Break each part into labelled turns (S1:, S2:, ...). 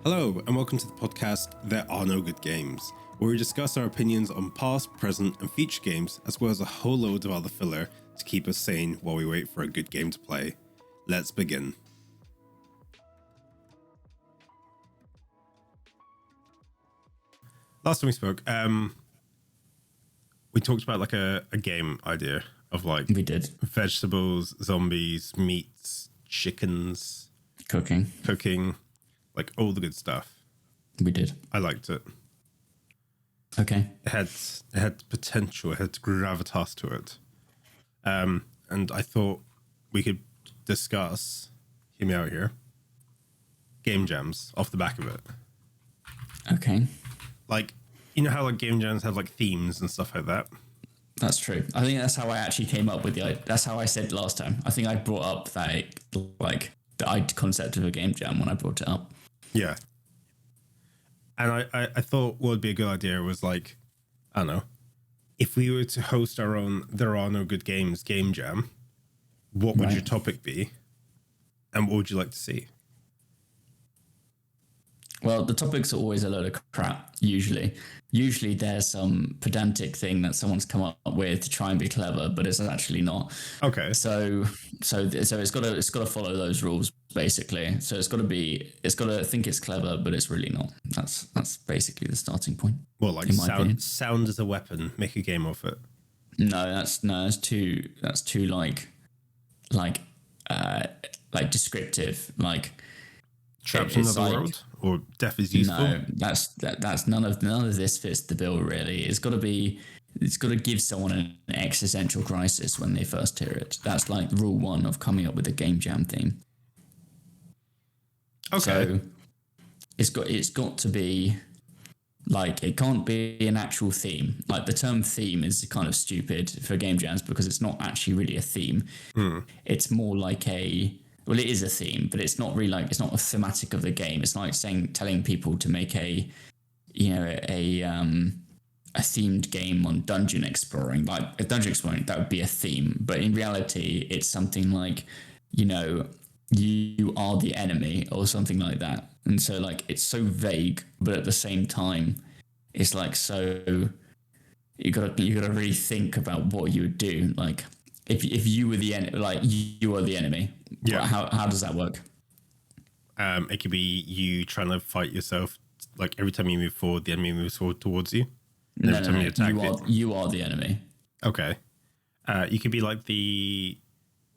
S1: Hello, and welcome to the podcast There Are No Good Games, where we discuss our opinions on past, present, and future games, as well as a whole load of other filler to keep us sane while we wait for a good game to play. Let's begin. Last time we spoke, we talked about like a game idea of like
S2: We did.
S1: vegetables, zombies, meats, chickens,
S2: Cooking.
S1: like all the good stuff.
S2: We did.
S1: I liked it.
S2: Okay.
S1: It had potential, it had gravitas to it. And I thought we could discuss, hear me out here, game jams off the back of it.
S2: Okay.
S1: Like, you know how like game jams have like themes and stuff like that?
S2: That's true. I think that's how I actually came up with that's how I said last time. I think I brought up that, like, the concept of a game jam when I brought it up.
S1: Yeah. And I thought what would be a good idea was like, I don't know, if we were to host our own There Are No Good Games game jam, what would your topic be? And what would you like to see?
S2: Well, the topics are always a load of crap, usually. Usually there's some pedantic thing that someone's come up with to try and be clever, but it's actually not.
S1: Okay.
S2: So it's got to follow those rules, basically. So it's got to think it's clever, but it's really not. That's basically the starting point.
S1: Well, like sound as a weapon, make a game of it.
S2: No, that's too like descriptive, like
S1: Trapped in another world, or death is useful.
S2: No, that's none of this fits the bill. Really, it's got to give someone an existential crisis when they first hear it. That's like rule one of coming up with a game jam theme.
S1: Okay.
S2: So it's got to be like, it can't be an actual theme. Like, the term theme is kind of stupid for game jams because it's not actually really a theme. It's more like well, it is a theme, but it's not really it's not a thematic of the game. It's like telling people to make a themed game on dungeon exploring. Like, a dungeon exploring, that would be a theme. But in reality, it's something like, you are the enemy or something like that. And so, like, it's so vague, but at the same time, it's like, so you gotta really think about what you would do. Like, if you were the enemy, like, you are the enemy.
S1: Yeah.
S2: How does that work?
S1: It could be you trying to fight yourself. Like, every time you move forward, the enemy moves forward towards you.
S2: No, you are the enemy.
S1: Okay. You could be like the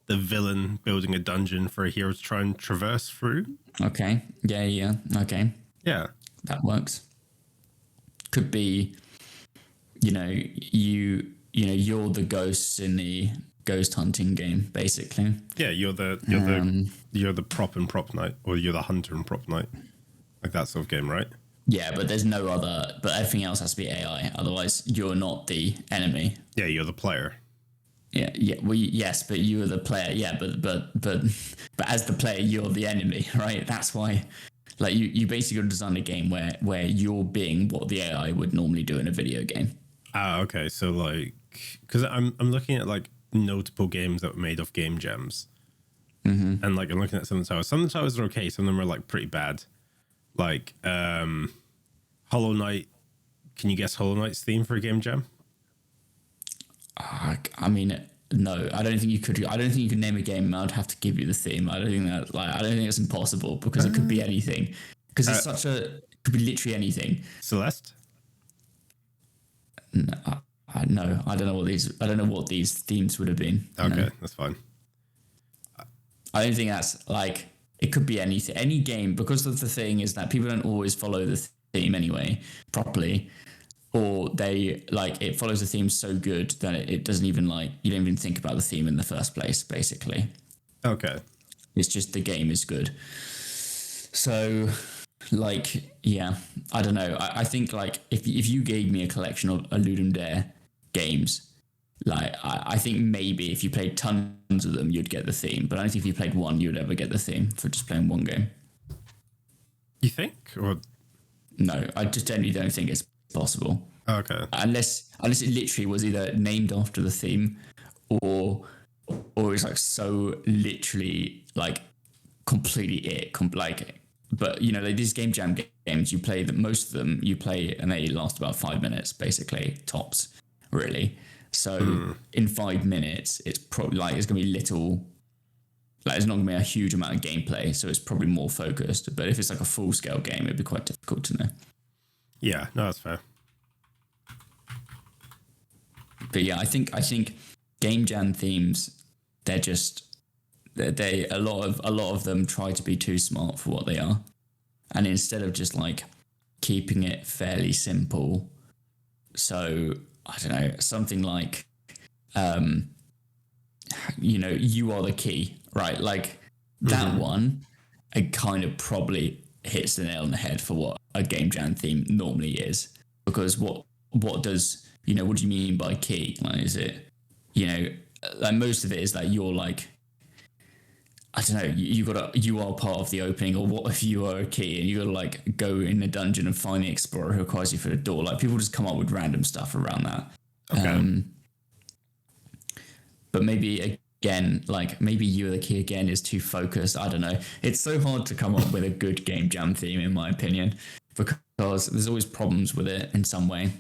S1: villain building a dungeon for a hero to try and traverse through.
S2: Okay. Yeah. Okay.
S1: Yeah.
S2: That works. Could be, you're the ghosts in the ghost hunting game, basically.
S1: Yeah, you're the prop and prop knight, or you're the hunter and prop knight, like that sort of game, right?
S2: Yeah, but there's no other. But everything else has to be AI. Otherwise, you're not the enemy.
S1: Yeah, you're the player.
S2: Yeah. Well, yes, but you are the player. Yeah, but as the player, you're the enemy, right? That's why. Like, you basically got to design a game where you're being what the AI would normally do in a video game.
S1: Ah, okay. So, like, because I'm looking at like notable games that were made off game jams, and like I'm looking at some of the titles. Some of the titles are okay. Some of them are like pretty bad. Like Hollow Knight. Can you guess Hollow Knight's theme for a game jam?
S2: I mean, no. I don't think you could. I don't think you could name a game. I'd have to give you the theme. I don't think it's impossible, because it could be anything. Because it's it could be literally anything.
S1: Celeste.
S2: No, no, I don't know what these themes would have been.
S1: Okay,
S2: no.
S1: That's fine.
S2: I don't think that's like, it could be anything, any game, because of the thing is that people don't always follow the theme anyway properly, or they like, it follows the theme so good that it doesn't even, like, you don't even think about the theme in the first place, basically.
S1: Okay.
S2: It's just the game is good. So, like, yeah, I don't know. I think, like, if you gave me a collection of Ludum Dare games, like, I think maybe if you played tons of them, you'd get the theme. But I don't think if you played one, you'd ever get the theme for just playing one game.
S1: You think? Or
S2: no, I just generally don't think it's possible.
S1: Okay. Unless
S2: it literally was either named after the theme, or it's like so literally, like, completely like but you know, like these game jam games, you play that most of them you play and they last about 5 minutes, basically tops, really. So in 5 minutes, it's probably like it's gonna be little. Like it's not gonna be a huge amount of gameplay, so it's probably more focused. But if it's like a full scale game, it'd be quite difficult to know.
S1: Yeah, no, that's fair.
S2: But yeah, I think game jam themes, they're just they a lot of them try to be too smart for what they are, and instead of just like keeping it fairly simple, so I don't know, something like you know, you are the key, right? Like that one, it kind of probably hits the nail on the head for what a game jam theme normally is, because what does, you know, what do you mean by key? Like, is it, you know, like most of it is that you're like, I don't know, you are part of the opening, or what if you are a key and you gotta like go in the dungeon and find the explorer who requires you for the door. Like people just come up with random stuff around that.
S1: Okay.
S2: But maybe again, like maybe you are the key again is too focused. I don't know. It's so hard to come up with a good game jam theme, in my opinion, because there's always problems with it in some way.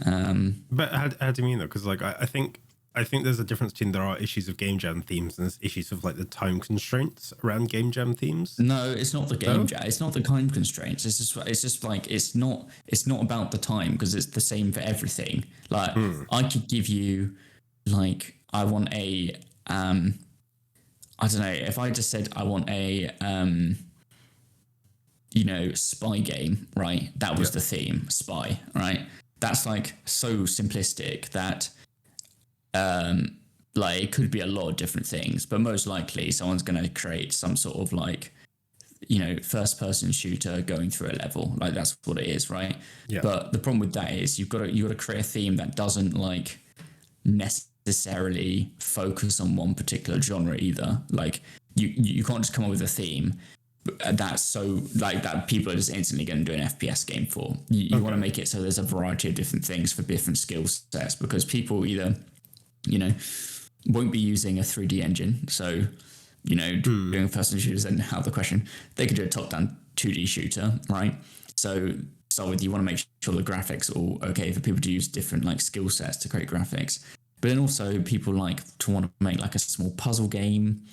S1: But how do you mean though? Because like I think there's a difference between there are issues of game jam themes and there's issues of like the time constraints around game jam themes.
S2: No, it's not the game jam. It's not the time constraints. It's just like it's not about the time, because it's the same for everything. Like I could give you like I want a I don't know, if I just said I want a you know, spy game, right? That was the theme, spy, right? That's like so simplistic that like it could be a lot of different things, but most likely someone's going to create some sort of like, you know, first person shooter going through a level. Like that's what it is, right?
S1: Yeah.
S2: But the problem with that is you've got to create a theme that doesn't like necessarily focus on one particular genre either. Like you can't just come up with a theme that's so like that people are just instantly going to do an FPS game for. You want to make it so there's a variety of different things for different skill sets, because people either, you know, won't be using a 3D engine, so you know, doing first-person shooters, and how the question, they could do a top-down 2D shooter, right? So start with, you want to make sure the graphics are all okay for people to use different like skill sets to create graphics. But then also people like to want to make like a small puzzle game.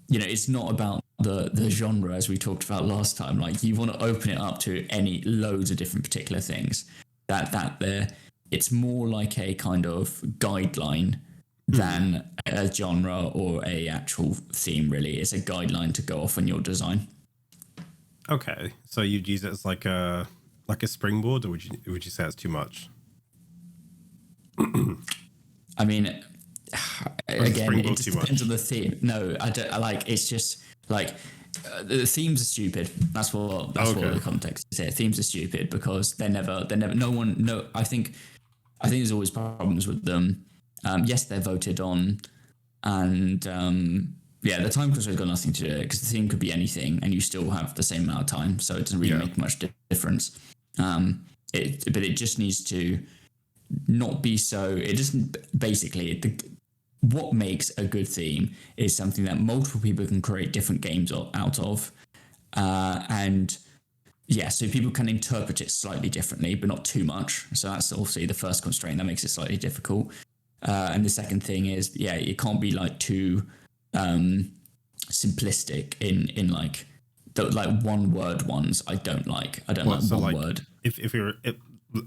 S2: You know, it's not about the genre, as we talked about last time. Like you want to open it up to loads of different particular things. It's more like a kind of guideline than a genre or a actual theme. Really, it's a guideline to go off on your design.
S1: Okay, so you'd use it as like a springboard, or would you say it's too much?
S2: I mean, again, it just depends on the theme. No, I don't. I like. It's just like the themes are stupid. That's what the context is here. Themes are stupid because they're never. No. I think there's always problems with them. Yes, they're voted on, and the time constraint's got nothing to do with it, because the theme could be anything, and you still have the same amount of time, so it doesn't really make much difference. But it just needs to not be so. It doesn't basically. What makes a good theme is something that multiple people can create different games out of, and so people can interpret it slightly differently, but not too much. So that's obviously the first constraint that makes it slightly difficult. And the second thing is, it can't be like too simplistic in like the like one word ones. I don't like one word.
S1: If you're,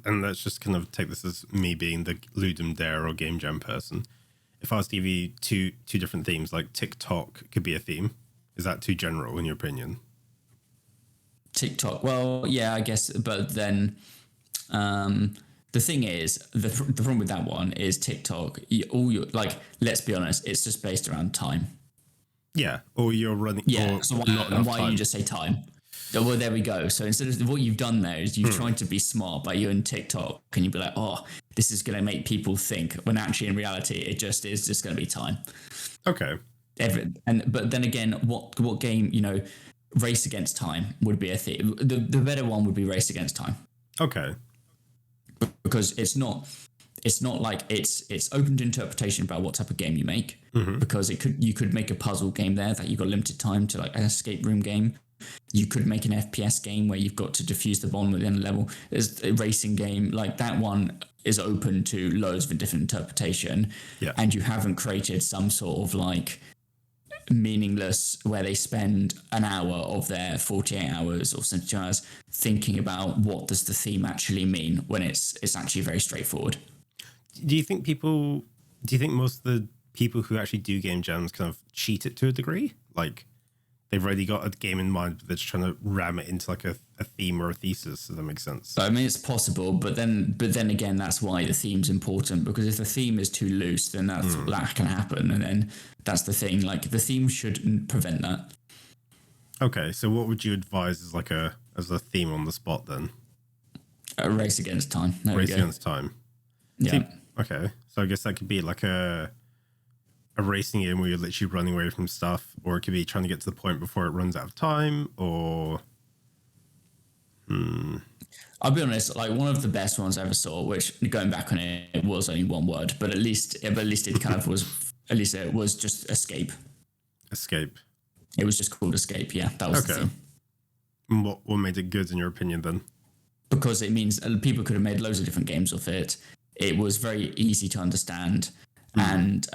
S1: and let's just kind of take this as me being the Ludum Dare or game jam person. If I was to give you two different themes, like TikTok could be a theme. Is that too general in your opinion?
S2: TikTok, well, yeah, I guess, but then the thing is, the problem with that one is TikTok. Let's be honest, it's just based around time.
S1: Yeah, or you're running.
S2: Yeah, so why don't you just say time? Well, there we go. So instead of what you've done there is you've tried to be smart by you and TikTok. Can you be like, oh, this is going to make people think, when actually in reality it just is just going to be time.
S1: Okay.
S2: But then again, what game, you know, Race Against Time would be a theme. The better one would be Race Against Time.
S1: Okay.
S2: Because it's not like it's open to interpretation about what type of game you make. Because you could make a puzzle game there that you've got limited time to, like an escape room game. You could make an FPS game where you've got to defuse the bomb at the end of the level. There's a racing game, like that one is open to loads of different interpretation.
S1: Yeah.
S2: And you haven't created some sort of like meaningless where they spend an hour of their 48 hours or 72 hours thinking about what does the theme actually mean when it's actually very straightforward.
S1: Do you think most of the people who actually do game jams kind of cheat it to a degree? Like they've already got a game in mind, but they're just trying to ram it into like a theme or a thesis, if that makes sense.
S2: I mean, it's possible, but then again, that's why the theme's important, because if the theme is too loose, then that can happen. And then that's the thing, like the theme should prevent that.
S1: Okay, so what would you advise as a theme on the spot then?
S2: A race against time.
S1: Race against time.
S2: Yeah.
S1: Okay, so I guess that could be like a racing game where you're literally running away from stuff, or it could be trying to get to the point before it runs out of time, or...
S2: I'll be honest, like one of the best ones I ever saw, which going back on it was only one word, but at least it kind of was, at least it was just Escape.
S1: Escape.
S2: It was just called Escape, yeah, that was the thing.
S1: And what made it good in your opinion then?
S2: Because it means people could have made loads of different games of it. It was very easy to understand, and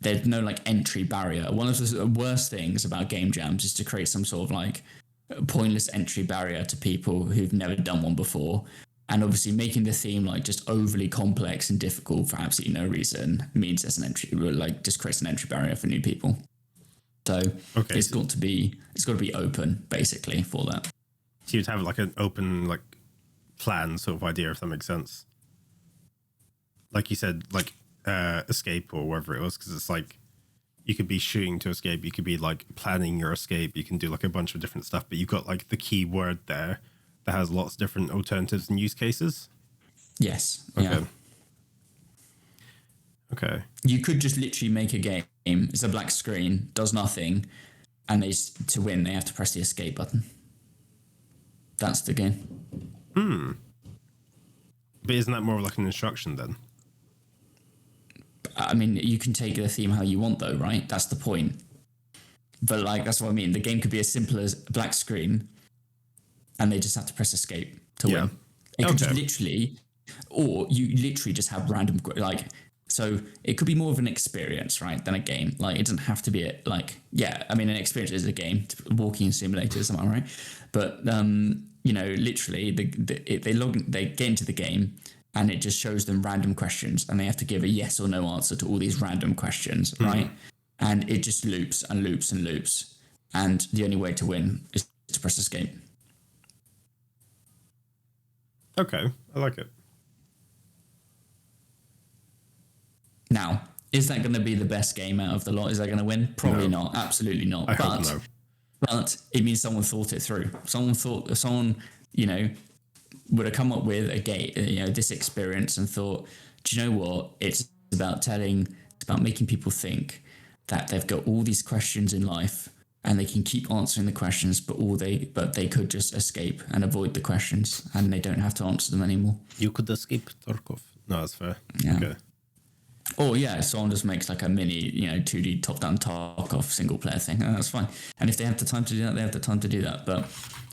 S2: there's no like entry barrier. One of the worst things about game jams is to create some sort of like pointless entry barrier to people who've never done one before, and obviously making the theme like just overly complex and difficult for absolutely no reason means there's an entry, like just creates an entry barrier for new people. So it's got to be open basically for that.
S1: So you'd have like an open like plan sort of idea, if that makes sense. Like you said, like escape or whatever it was, because it's like you could be shooting to escape, you could be like planning your escape, you can do like a bunch of different stuff, but you've got like the key word there that has lots of different alternatives and use cases.
S2: Yes.
S1: Okay.
S2: Yeah.
S1: Okay.
S2: You could just literally make a game. It's a black screen, does nothing, and to win they have to press the escape button. That's the game.
S1: But isn't that more like an instruction then?
S2: I mean, you can take the theme how you want, though, right? That's the point. But like, that's what I mean. The game could be as simple as a black screen, and they just have to press escape to win. It could just literally, or you literally just have random like. So it could be more of an experience, right, than a game. Like it doesn't have to be I mean, an experience is a game, walking simulators, am I right? But literally, they get into the game. And it just shows them random questions, and they have to give a yes or no answer to all these random questions, right? And it just loops and loops and loops. And the only way to win is to press escape.
S1: Okay, I like it.
S2: Now, is that going to be the best game out of the lot? Is that going to win? Probably not. Absolutely not.
S1: I hope no.
S2: But it means someone thought it through. Someone, would have come up with this experience and thought, do you know what? It's about making people think that they've got all these questions in life and they can keep answering the questions, but they could just escape and avoid the questions, and they don't have to answer them anymore.
S1: You could escape Tarkov. No, that's fair.
S2: Yeah.
S1: Okay.
S2: Or someone just makes like a mini, 2D top-down Tarkov single-player thing. That's fine. And if they have the time to do that, they have the time to do that. But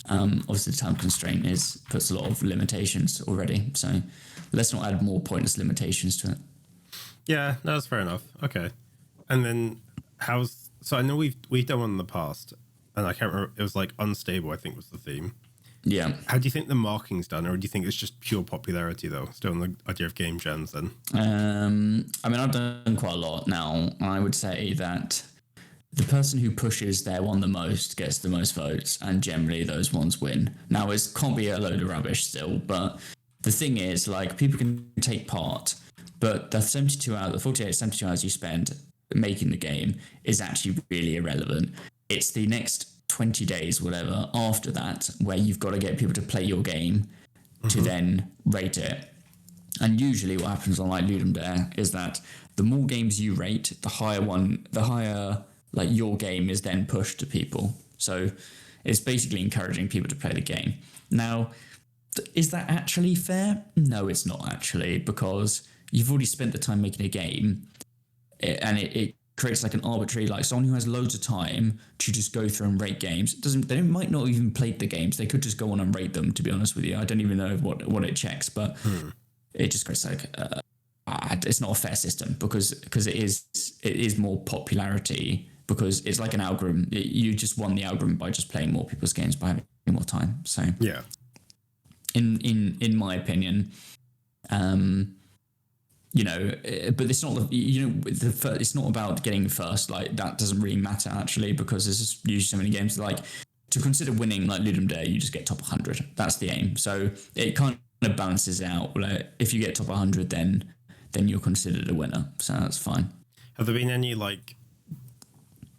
S2: obviously the time constraint puts a lot of limitations already. So let's not add more pointless limitations to it.
S1: Yeah, no, that's fair enough. Okay. And then so I know we've done one in the past, and I can't remember, it was like Unstable, I think was the theme.
S2: Yeah.
S1: How do you think the marking's done, or do you think it's just pure popularity though? Still on the idea of game jams then?
S2: I mean, I've done quite a lot now. I would say that the person who pushes their one the most gets the most votes, and generally those ones win. Now, it can't be a load of rubbish still, but the thing is, like, people can take part, but the 72 hours you spend making the game is actually really irrelevant. It's the next 20 days, whatever, after that, where you've got to get people to play your game to then rate it. And usually what happens on like Ludum Dare is that the more games you rate, the higher like your game is then pushed to people. So it's basically encouraging people to play the game. Now, is that actually fair? No, it's not actually, because you've already spent the time making a game, and it creates like an arbitrary, like someone who has loads of time to just go through and rate games. They might not even play the games. They could just go on and rate them, to be honest with you. I don't even know what it checks, but it just creates like, it's not a fair system because it is more popularity, because it's like an algorithm. You just won the algorithm by just playing more people's games, by having more time. So
S1: yeah,
S2: in my opinion, but it's not it's not about getting first. Like, that doesn't really matter actually, because there's just usually so many games. Like, to consider winning like Ludum Dare, you just get top 100. That's the aim. So it kind of balances out. Like, if you get top 100, then you're considered a winner. So that's fine.
S1: Have there been any like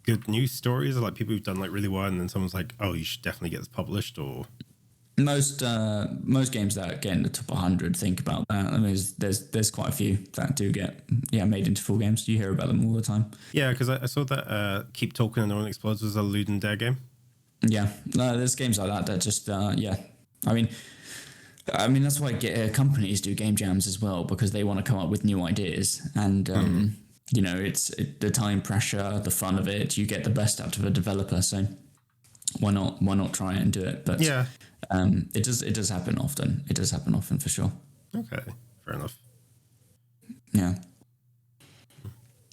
S1: good news stories, or like people who've done like really well, and then someone's like, "Oh, you should definitely get this published"? Or
S2: most games that get in the top 100, think about that. I mean, there's quite a few that do get made into full games. You hear about them all the time.
S1: Yeah, because I saw that Keep Talking and No One Explodes was a Ludum Dare game.
S2: Yeah, there's games like that just I mean that's why companies do game jams as well, because they want to come up with new ideas, and it's the time pressure, the fun of it. You get the best out of a developer, so why not try it and do it? But
S1: yeah,
S2: it does happen often. It does happen often for sure.
S1: Okay, fair enough.
S2: Yeah.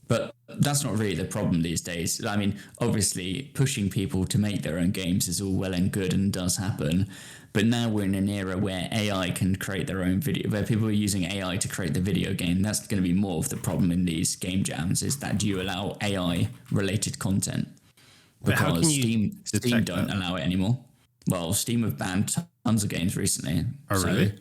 S2: But that's not really the problem these days. I mean, obviously, pushing people to make their own games is all well and good and does happen. But now we're in an era where AI can create their own video, where people are using AI to create the video game. That's going to be more of the problem in these game jams, is that do you allow AI-related content? Because Steam don't allow it anymore. Well, Steam have banned tons of games recently.
S1: Oh, really?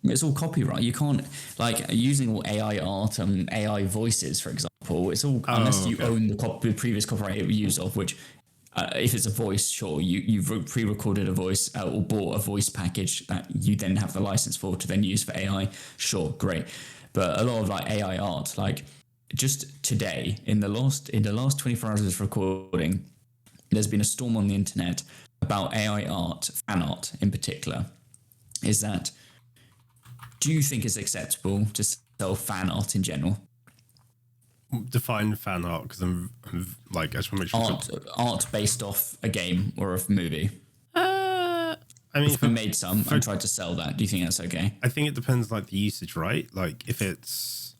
S2: It's all copyright. You can't, like, using all AI art and AI voices, for example. It's all unless you own the previous copyright use of, which, if it's a voice, sure, you've pre-recorded a voice or bought a voice package that you then have the license for to then use for AI. Sure, great. But a lot of like AI art, like just today in the last 24 hours of recording, there's been a storm on the internet about AI art, fan art in particular. Is that, do you think it's acceptable to sell fan art in general?
S1: Define fan art, because I'm like, I just want to make sure
S2: art based off a game or a movie.
S1: I mean,
S2: if we made some and tried to sell that, do you think that's okay?
S1: I think it depends, like the usage, right? Like if it's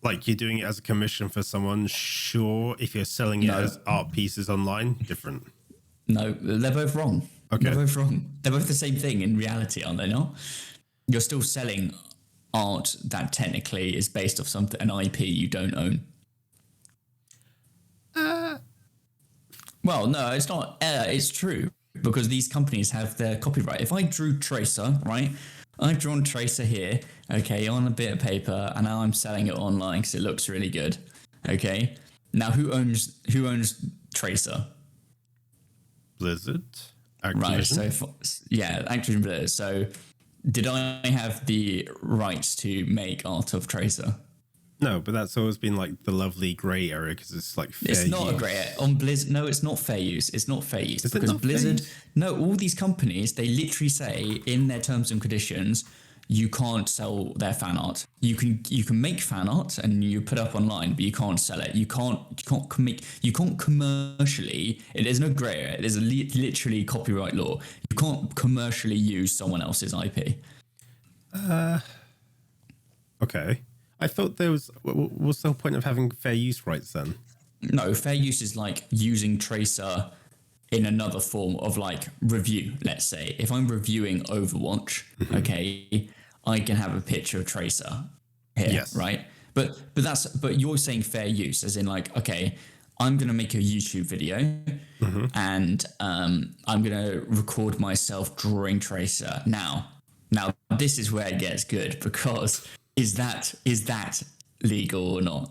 S1: like you're doing it as a commission for someone, sure. If you're selling it as art pieces online, different.
S2: No, they're both wrong.
S1: Okay,
S2: they're both wrong. They're both the same thing in reality, aren't they? Not. You're still selling art that technically is based off an IP you don't own. Well, no, it's not. It's true, because these companies have their copyright. If I drew Tracer, right? I've drawn Tracer here, okay, on a bit of paper, and now I'm selling it online because it looks really good. Okay, now who owns Tracer?
S1: Blizzard. Activision.
S2: Right. So Activision Blizzard. So did I have the rights to make art of Tracer?
S1: No, but that's always been like the lovely grey area, because it's like fair use.
S2: It's not a grey area. On Blizzard, no, it's not fair use. It's not fair use.
S1: Is
S2: because
S1: it not
S2: Blizzard,
S1: fair use?
S2: No, all these companies, they literally say in their terms and conditions, you can't sell their fan art. You can make fan art and you put up online, but you can't sell it. You can't commercially. There's no grey area. There's literally copyright law. You can't commercially use someone else's IP.
S1: Okay. I thought there was. What's the whole point of having fair use rights then?
S2: No, fair use is like using Tracer in another form of like review. Let's say if I'm reviewing Overwatch, okay, I can have a picture of Tracer here,
S1: yes,
S2: right? But you're saying fair use, as in like, okay, I'm gonna make a YouTube video, and I'm gonna record myself drawing Tracer. Now this is where it gets good, because is that legal or not?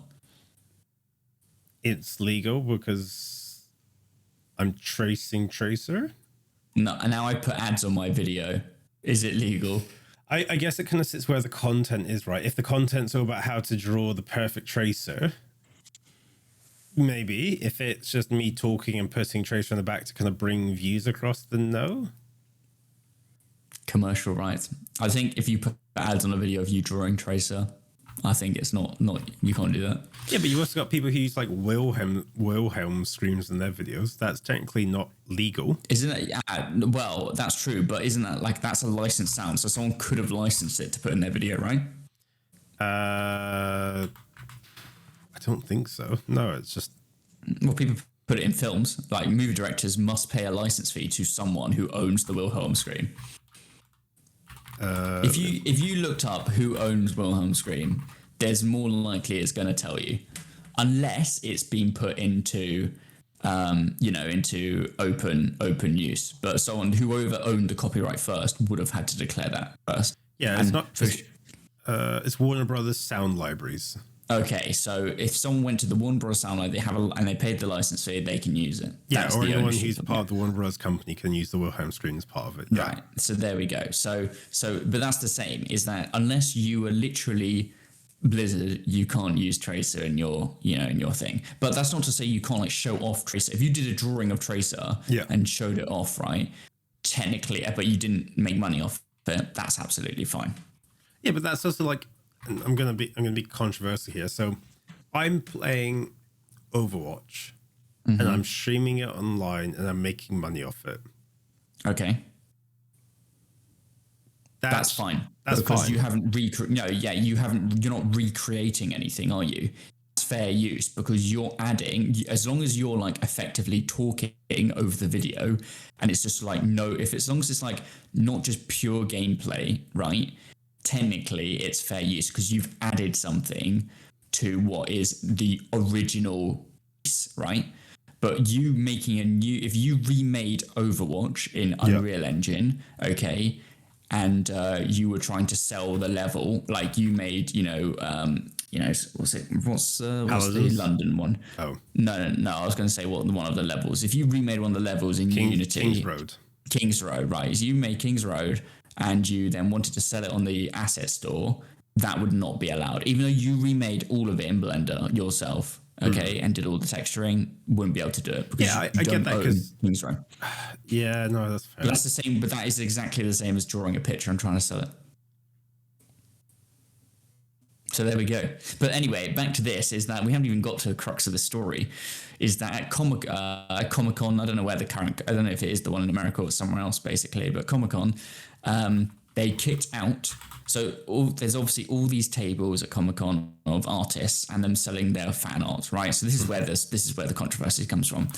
S1: It's legal because I'm tracing Tracer.
S2: No, and now I put ads on my video. Is it legal?
S1: I guess it kind of sits where the content is, right? If the content's all about how to draw the perfect Tracer, maybe. If it's just me talking and putting Tracer in the back to kind of bring views across, then no.
S2: Commercial rights. I think if you put ads on a video of you drawing Tracer, I think it's not you can't do that.
S1: Yeah, but you also got people who use like Wilhelm screams in their videos. That's technically not legal.
S2: Isn't it? Yeah, well, that's true, but isn't that like that's a licensed sound? So someone could have licensed it to put in their video, right?
S1: I don't think so. No, it's just...
S2: Well, people put it in films. Like movie directors must pay a license fee to someone who owns the Wilhelm scream. If you looked up who owns Wilhelm scream, there's more likely it's going to tell you, unless it's been put into, into open use. But someone whoever owned the copyright first would have had to declare that first.
S1: Yeah, it's not. It's Warner Brothers Sound Libraries.
S2: Okay, so if someone went to the Warner Bros. Sound Library, and they paid the license fee, they can use it.
S1: Yeah, or anyone who's part of the Warner Bros. Company can use the Wilhelm scream as part of it. Yeah.
S2: Right. So there we go. So, but that's the same. Is that unless you are literally Blizzard, you can't use Tracer in your thing. But that's not to say you can't like show off Tracer. If you did a drawing of Tracer and showed it off, right? Technically, but you didn't make money off it, that's absolutely fine. Yeah,
S1: but that's also like. I'm gonna be controversial here. So, I'm playing Overwatch, and I'm streaming it online, and I'm making money off it.
S2: Okay, that's fine. That's because fine. You haven't you're not recreating anything, are you? It's fair use because you're adding. As long as you're like effectively talking over the video, and it's just like as long as it's like not just pure gameplay, right? Technically it's fair use because you've added something to what is the original piece, right? But you making if you remade Overwatch in Unreal Engine, okay, and you were trying to sell the level, like you made, what's the London one?
S1: Oh.
S2: No, I was going to say one of the levels. If you remade one of the levels in Unity. Kings Road, right. So you made Kings Road, and you then wanted to sell it on the asset store, that would not be allowed. Even though you remade all of it in Blender yourself, okay, and did all the texturing, wouldn't be able to do it. Because
S1: I get that because... Yeah, no, that's fair.
S2: But that's the same, but that is exactly the same as drawing a picture and trying to sell it. So there we go. But anyway, back to this, is that we haven't even got to the crux of the story, is that at Comic-Con, I don't know if it is the one in America or somewhere else, basically, but Comic-Con, they kicked out. So there's obviously all these tables at Comic-Con of artists and them selling their fan art, right? So this is where the controversy comes from.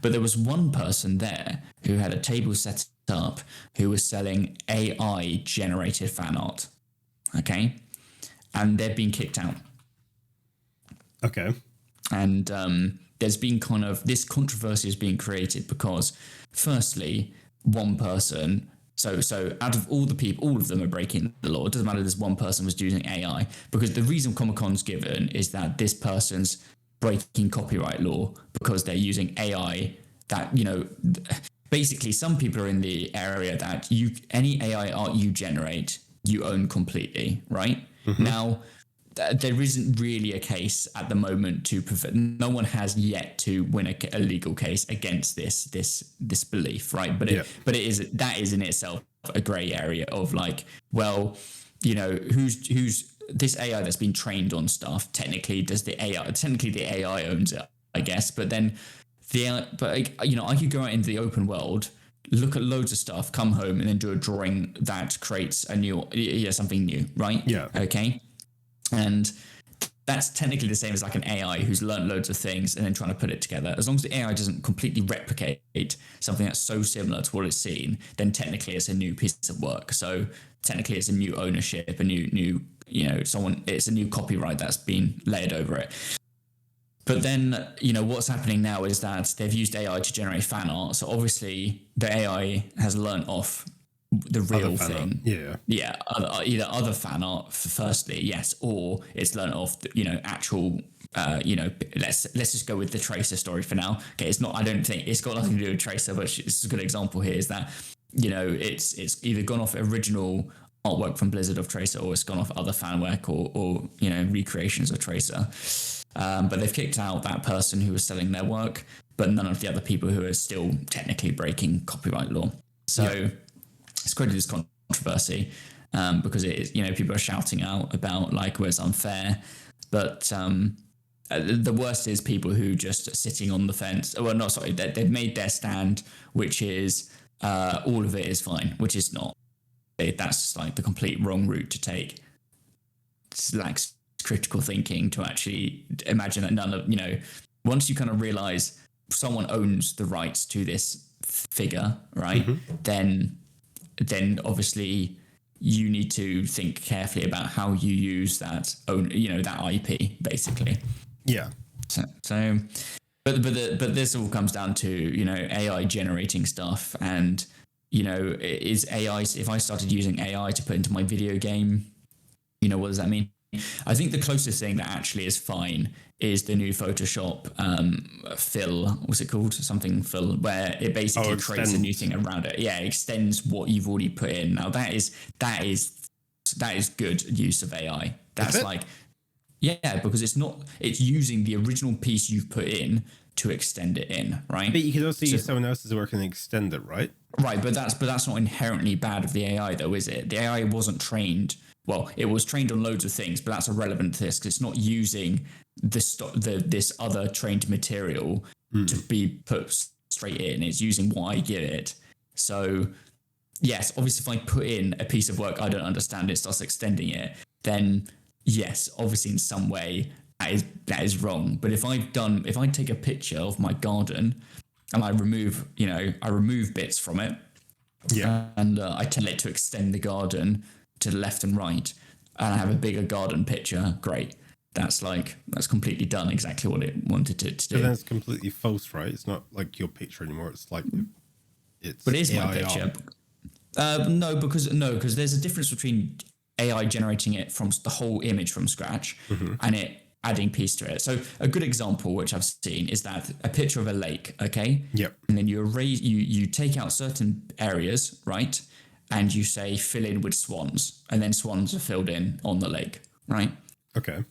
S2: But there was one person there who had a table set up who was selling AI generated fan art. Okay. And they've been kicked out.
S1: Okay.
S2: And there's been kind of this controversy is being created because, firstly, one person. So out of all the people, all of them are breaking the law. It doesn't matter if this one person was using AI, because the reason Comic-Con's given is that this person's breaking copyright law because they're using AI that, basically some people are in the area that any AI art you generate, you own completely, right? Mm-hmm. Now, there isn't really a case at the moment to prevent. No one has yet to win a legal case against this belief, right? But that is in itself a grey area of like, well, who's this AI that's been trained on stuff? Technically, the AI owns it, I guess. But then I could go out into the open world, look at loads of stuff, come home, and then do a drawing that creates something new, right?
S1: Yeah.
S2: Okay. And that's technically the same as like an AI who's learned loads of things and then trying to put it together. As long as the AI doesn't completely replicate something that's so similar to what it's seen, then technically it's a new piece of work. So technically it's a new ownership, it's a new copyright that's been layered over it. But then, what's happening now is that they've used AI to generate fan art. So obviously the AI has learned off the real thing. Yeah. Either other fan art, firstly, yes, or it's learned off, actual, let's just go with the Tracer story for now. Okay, I don't think it's got nothing to do with Tracer, but it's a good example here is that, it's either gone off original artwork from Blizzard of Tracer, or it's gone off other fan work or recreations of Tracer. But they've kicked out that person who was selling their work, but none of the other people who are still technically breaking copyright law. So it's created this controversy. because it is, people are shouting out about like where it's unfair. But the worst is people who just sitting on the fence. Well, not sorry, they've made their stand, which is all of it is fine, which is not. That's like the complete wrong route to take. It's like critical thinking to actually imagine that none of, once you kind of realize someone owns the rights to this figure, right? Then obviously you need to think carefully about how you use that that IP basically.
S1: Yeah.
S2: So but this all comes down to, AI generating stuff, and, is AI, if I started using AI to put into my video game, what does that mean? I think the closest thing that actually is fine is the new Photoshop fill. What's it called? Something fill, where it basically creates a new thing around it. Yeah, it extends what you've already put in. Now that is good use of AI. That's like, yeah, because it's using the original piece you've put in to extend it in, right?
S1: But you can also use someone else's work and extend it, right?
S2: Right, but that's not inherently bad of the AI, though, is it? The AI wasn't trained. Well, it was trained on loads of things, but that's irrelevant to this because it's not using this other trained material to be put straight in. It's using what I give it. So, yes, obviously, if I put in a piece of work I don't understand, it starts extending it, then yes, obviously in some way that is wrong. But if I take a picture of my garden and I remove bits from it, and I tell it to extend the garden to the left and right, and I have a bigger garden picture, great. That's completely done exactly what it wanted it to do.
S1: But then it's completely false, right? It's not like your picture anymore. It's like
S2: But it is my picture. No, because there's a difference between AI generating it from the whole image from scratch and it adding piece to it. So a good example, which I've seen, is that a picture of a lake, okay?
S1: Yep.
S2: And then you take out certain areas, right? And you say fill in with swans, and then swans are filled in on the lake, right?
S1: Okay.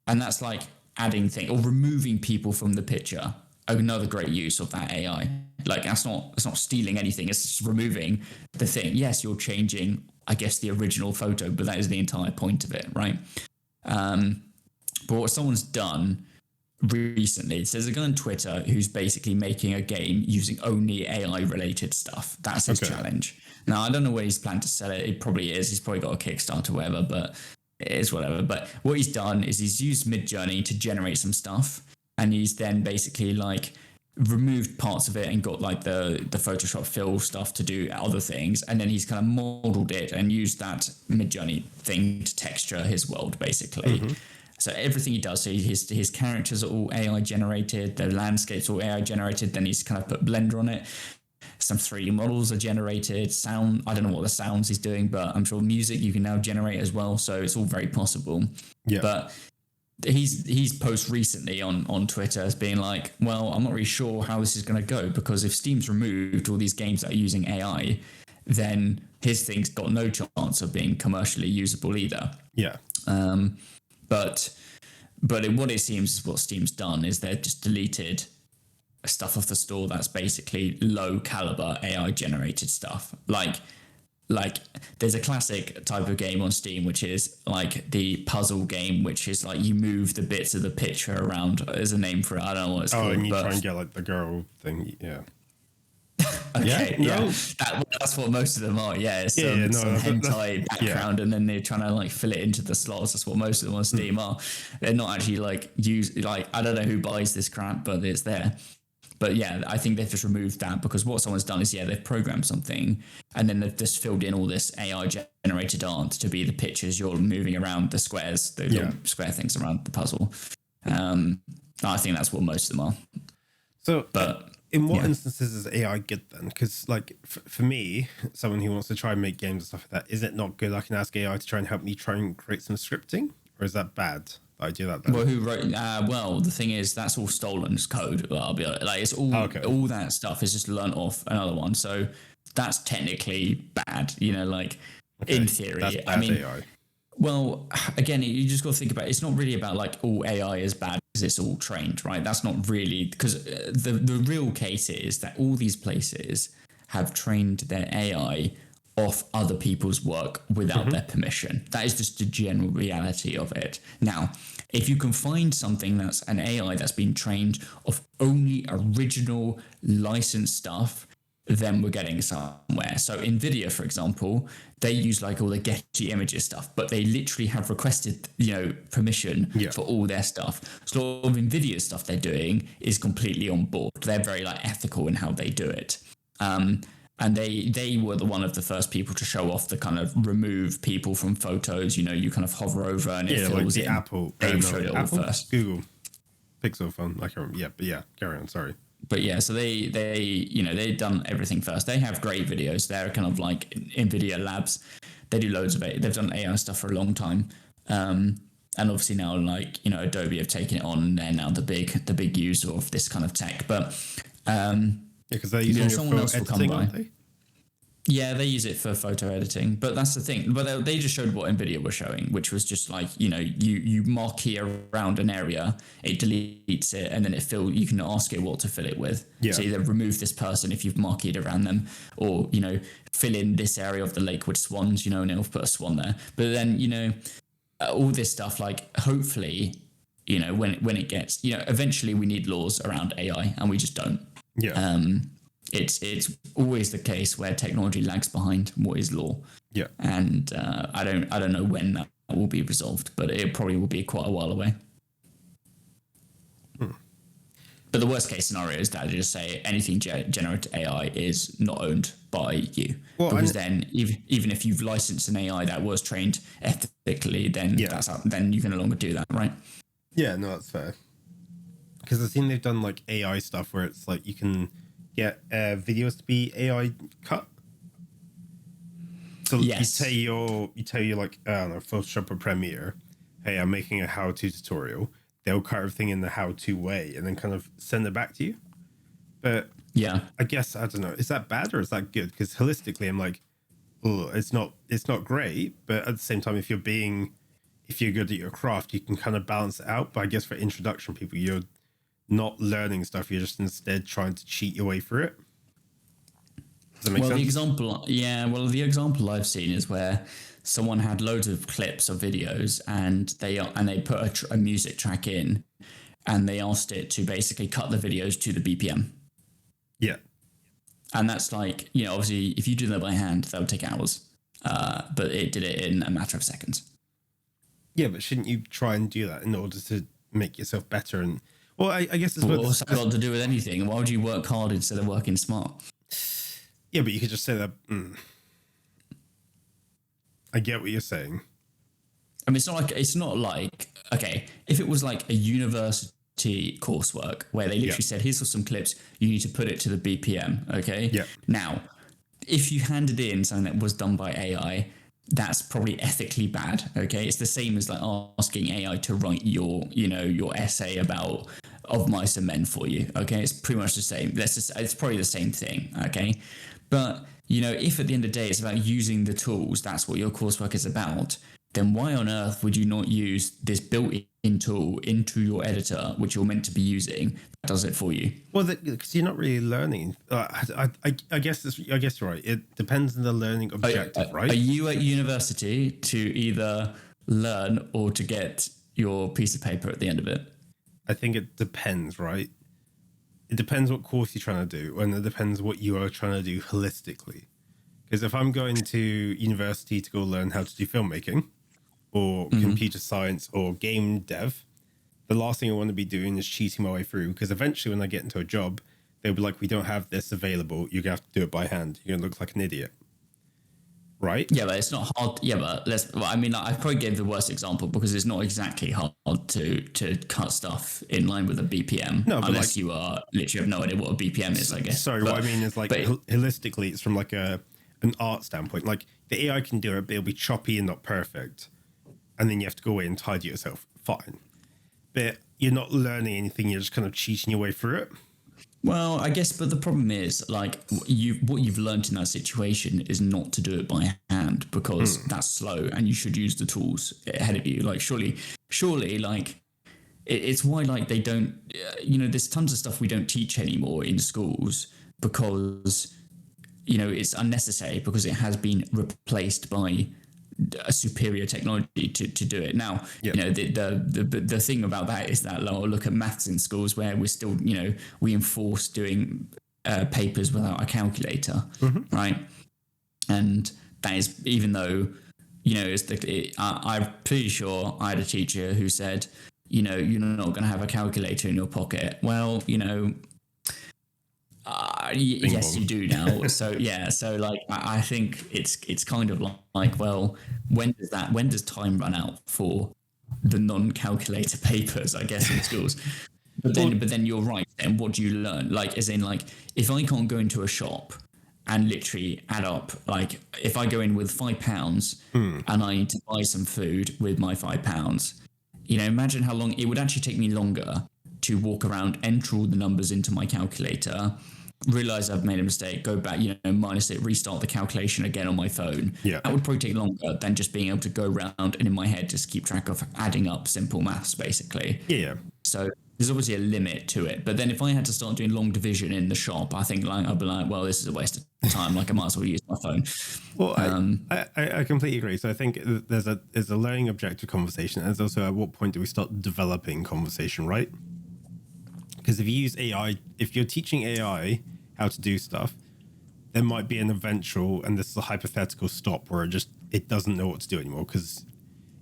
S2: And that's like adding things or removing people from the picture. Another great use of that AI. Like it's not stealing anything. It's just removing the thing. Yes, you're changing, I guess, the original photo, but that is the entire point of it, right? But what someone's done recently, so there's a guy on Twitter who's basically making a game using only AI related stuff. That's his challenge. Now, I don't know where he's planned to sell it. It probably is. He's probably got a Kickstarter or whatever, but it is whatever. But what he's done is he's used Midjourney to generate some stuff, and he's then basically like removed parts of it and got like the Photoshop fill stuff to do other things, and then he's kind of modeled it and used that Midjourney thing to texture his world basically. So everything he does, so his characters are all AI generated, the landscapes are all AI generated, then he's kind of put Blender on it. Some 3D models are generated, sound, I don't know what the sounds he's doing, but I'm sure music you can now generate as well, so it's all very possible. Yeah. But he's posted recently on Twitter as being like, well, I'm not really sure how this is going to go, because if Steam's removed all these games that are using AI, then his thing's got no chance of being commercially usable either.
S1: Yeah.
S2: But what it seems is what Steam's done is they've just deleted stuff off the store that's basically low caliber AI generated stuff. Like there's a classic type of game on Steam, which is like the puzzle game, which is like you move the bits of the picture around. There's a name for it. I don't know what it's called.
S1: Oh, and you try and get like the girl thing. Yeah.
S2: Okay, yeah. That's what most of them are. Yeah, it's some hentai background, and then they're trying to like fill it into the slots. That's what most of them on Steam are. They're not actually like I don't know who buys this crap, but it's there. But yeah, I think they've just removed that, because what someone's done is they've programmed something and then they've just filled in all this AI generated art to be the pictures you're moving around the squares, the little square things around the puzzle. I think that's what most of them are.
S1: So, but in what instances is AI good then? Because like for me, someone who wants to try and make games and stuff like that, is it not good? I can ask AI to try and help me try and create some scripting, or is that bad? I do that then?
S2: Well, who wrote? Well, the thing is, that's all stolen code. I'll be like, it's all all that stuff is just learnt off another one. So that's technically bad. In theory.
S1: That's bad AI.
S2: Well, again, you just got to think about it. It's not really about like all AI is bad because it's all trained, right? That's not really, because the real case is that all these places have trained their AI off other people's work without their permission. That is just the general reality of it. Now, if you can find something that's an AI that's been trained of only original licensed stuff, then we're getting somewhere. So NVIDIA, for example, they use like all the Getty Images stuff, but they literally have requested, permission for all their stuff. So a lot of NVIDIA stuff they're doing is completely on board. They're very like ethical in how they do it. And they were one of the first people to show off the kind of remove people from photos. You kind of hover over and it fills
S1: like the
S2: in.
S1: Apple.
S2: They showed it all first.
S1: Google Pixel phone. I can't remember. Yeah, but yeah, carry on. Sorry.
S2: But yeah, so they've done everything first. They have great videos. They're kind of like NVIDIA labs. They do loads of it. They've done AI stuff for a long time. And obviously now, like, Adobe have taken it on, and they're now the big user of this kind of tech. But
S1: because they're using
S2: someone else will come by.
S1: aren't they?
S2: Yeah, they use it for photo editing, but that's the thing. But they just showed what NVIDIA was showing, which was just like, you marquee around an area, it deletes it, and then you can ask it what to fill it with.
S1: Yeah.
S2: So either remove this person if you've marqueed around them, or, fill in this area of the lake with swans, and it'll put a swan there. But then, all this stuff, like, hopefully, when it gets, eventually we need laws around AI, and we just don't.
S1: Yeah.
S2: It's always the case where technology lags behind what is law.
S1: Yeah.
S2: And I don't know when that will be resolved, but it probably will be quite a while away. But the worst case scenario is that they just say anything generated AI is not owned by you. Well, because then even if you've licensed an AI that was trained ethically, then then you can no longer do that, right?
S1: Yeah, no, that's fair. Because I've seen they've done like AI stuff where it's like you can get videos to be AI cut. So
S2: yes.
S1: you tell your like I don't know, Photoshop or Premiere, hey, I'm making a how-to tutorial. They'll cut everything in the how-to way and then kind of send it back to you. But
S2: yeah,
S1: I guess I don't know. Is that bad or is that good? Because holistically, I'm like, oh, it's not great. But at the same time, if you're good at your craft, you can kind of balance it out. But I guess for introduction people, you're not learning stuff. You're just instead trying to cheat your way through it. Does that make sense?
S2: The example I've seen is where someone had loads of clips of videos and they put a music track in and they asked it to basically cut the videos to the BPM.
S1: Yeah.
S2: And that's like, obviously if you do that by hand, that would take hours. But it did it in a matter of seconds.
S1: Yeah, but shouldn't you try and do that in order to make yourself better? And well, I guess it's
S2: what's that got to do with anything? Why would you work hard instead of working smart?
S1: Yeah, but you could just say that. I get what you're saying.
S2: I mean, it's not like okay, if it was like a university coursework where they literally said, here's some clips, you need to put it to the BPM, okay?
S1: Yeah.
S2: Now, if you handed in something that was done by AI, that's probably ethically bad, okay? It's the same as like asking AI to write your essay about Of Mice and Men for you, okay? It's pretty much the same. It's probably the same thing, okay? But, if at the end of the day it's about using the tools, that's what your coursework is about, then why on earth would you not use this built-in tool into your editor, which you're meant to be using, that does it for you?
S1: Well, because you're not really learning. I guess you're right. It depends on the learning objective, right?
S2: Are you at university to either learn or to get your piece of paper at the end of it?
S1: I think it depends, right? It depends what course you're trying to do, and it depends what you are trying to do holistically. Because if I'm going to university to go learn how to do filmmaking or computer science or game dev, the last thing I want to be doing is cheating my way through. Because eventually when I get into a job, they'll be like, we don't have this available. You're going to have to do it by hand. You're going to look like an idiot. Right?
S2: Yeah, but it's not hard. Yeah, but I probably gave the worst example because it's not exactly hard to cut stuff in line with a BPM. No, unless you are literally have no idea what a BPM is, I guess.
S1: Sorry, what I mean is holistically, it's from like an art standpoint. Like the AI can do it, but it'll be choppy and not perfect. And then you have to go away and tidy yourself. Fine. But you're not learning anything. You're just kind of cheating your way through it.
S2: Well, I guess, but the problem is, like, what you've learned in that situation is not to do it by hand because that's slow, and you should use the tools ahead of you. Like, surely, like, it's why, like, they don't, there's tons of stuff we don't teach anymore in schools because, it's unnecessary because it has been replaced by a superior technology to do it. Now, the thing about that is that look at maths in schools where we're still, we enforce doing papers without a calculator, right? And that is, even though, I'm pretty sure I had a teacher who said, you're not going to have a calculator in your pocket. Well, yes, you do now. So like I think it's kind of like, well, when does time run out for the non-calculator papers, I guess, in schools? But then you're right. Then what do you learn? Like, as in, like, if I can't go into a shop and literally add up, like, if I go in with £5 and I need to buy some food with my £5, imagine how long it would actually take me longer to walk around, enter all the numbers into my calculator, realize I've made a mistake, go back, minus it, restart the calculation again on my phone.
S1: Yeah.
S2: That would probably take longer than just being able to go around and in my head just keep track of adding up simple maths, basically.
S1: Yeah.
S2: So there's obviously a limit to it. But then if I had to start doing long division in the shop, I think I'd be like, well, this is a waste of time. Like, I might as well use my phone.
S1: Well, I completely agree. So I think there's a learning objective conversation. And there's also at what point do we start developing conversation, right? Because if you use AI, if you're teaching AI how to do stuff, there might be an eventual, and this is a hypothetical stop where it doesn't know what to do anymore because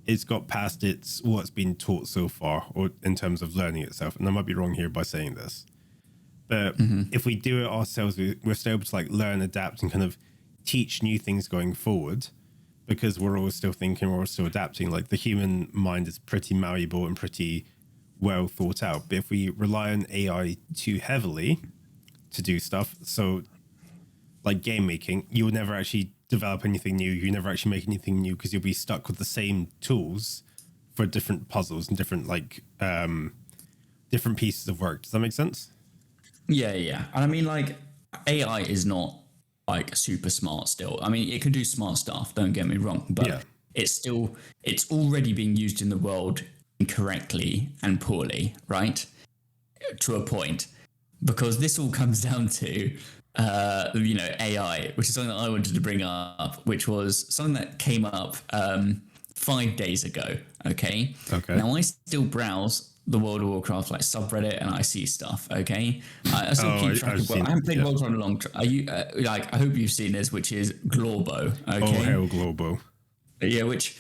S1: it's got past what's been taught so far, or in terms of learning itself. And I might be wrong here by saying this, but if we do it ourselves, we're still able to like learn, adapt, and kind of teach new things going forward because we're always still thinking, we're still adapting. Like the human mind is pretty malleable and pretty well thought out. But if we rely on AI too heavily to do stuff, so like game making, you'll never actually develop anything new. You never actually make anything new because you'll be stuck with the same tools for different puzzles and different different pieces of work. Does that make sense?
S2: Yeah. And I mean, like, AI is not like super smart still. I mean, it can do smart stuff, don't get me wrong, but it's already being used in the world incorrectly and poorly, right? To a point. Because this all comes down to AI, which is something that I wanted to bring up, which was something that came up 5 days ago. Okay. Now I still browse the World of Warcraft like subreddit and I see stuff. Okay. I still keep track of. I haven't played World for a long time. Are you I hope you've seen this, which is Glorbo. Okay.
S1: Oh, hell, Glorbo.
S2: Yeah, which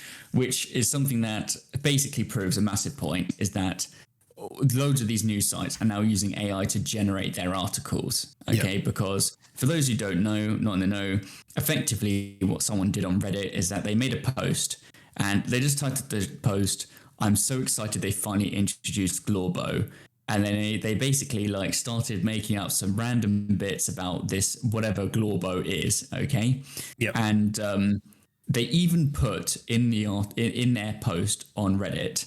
S2: is something that basically proves a massive point, is that loads of these news sites are now using AI to generate their articles, because for those who don't know, not in the know, effectively what someone did on Reddit is that they made a post and they just titled the post, "I'm so excited they finally introduced Glorbo," and then they basically like started making up some random bits about this, whatever Glorbo is, and they even put in their post on Reddit,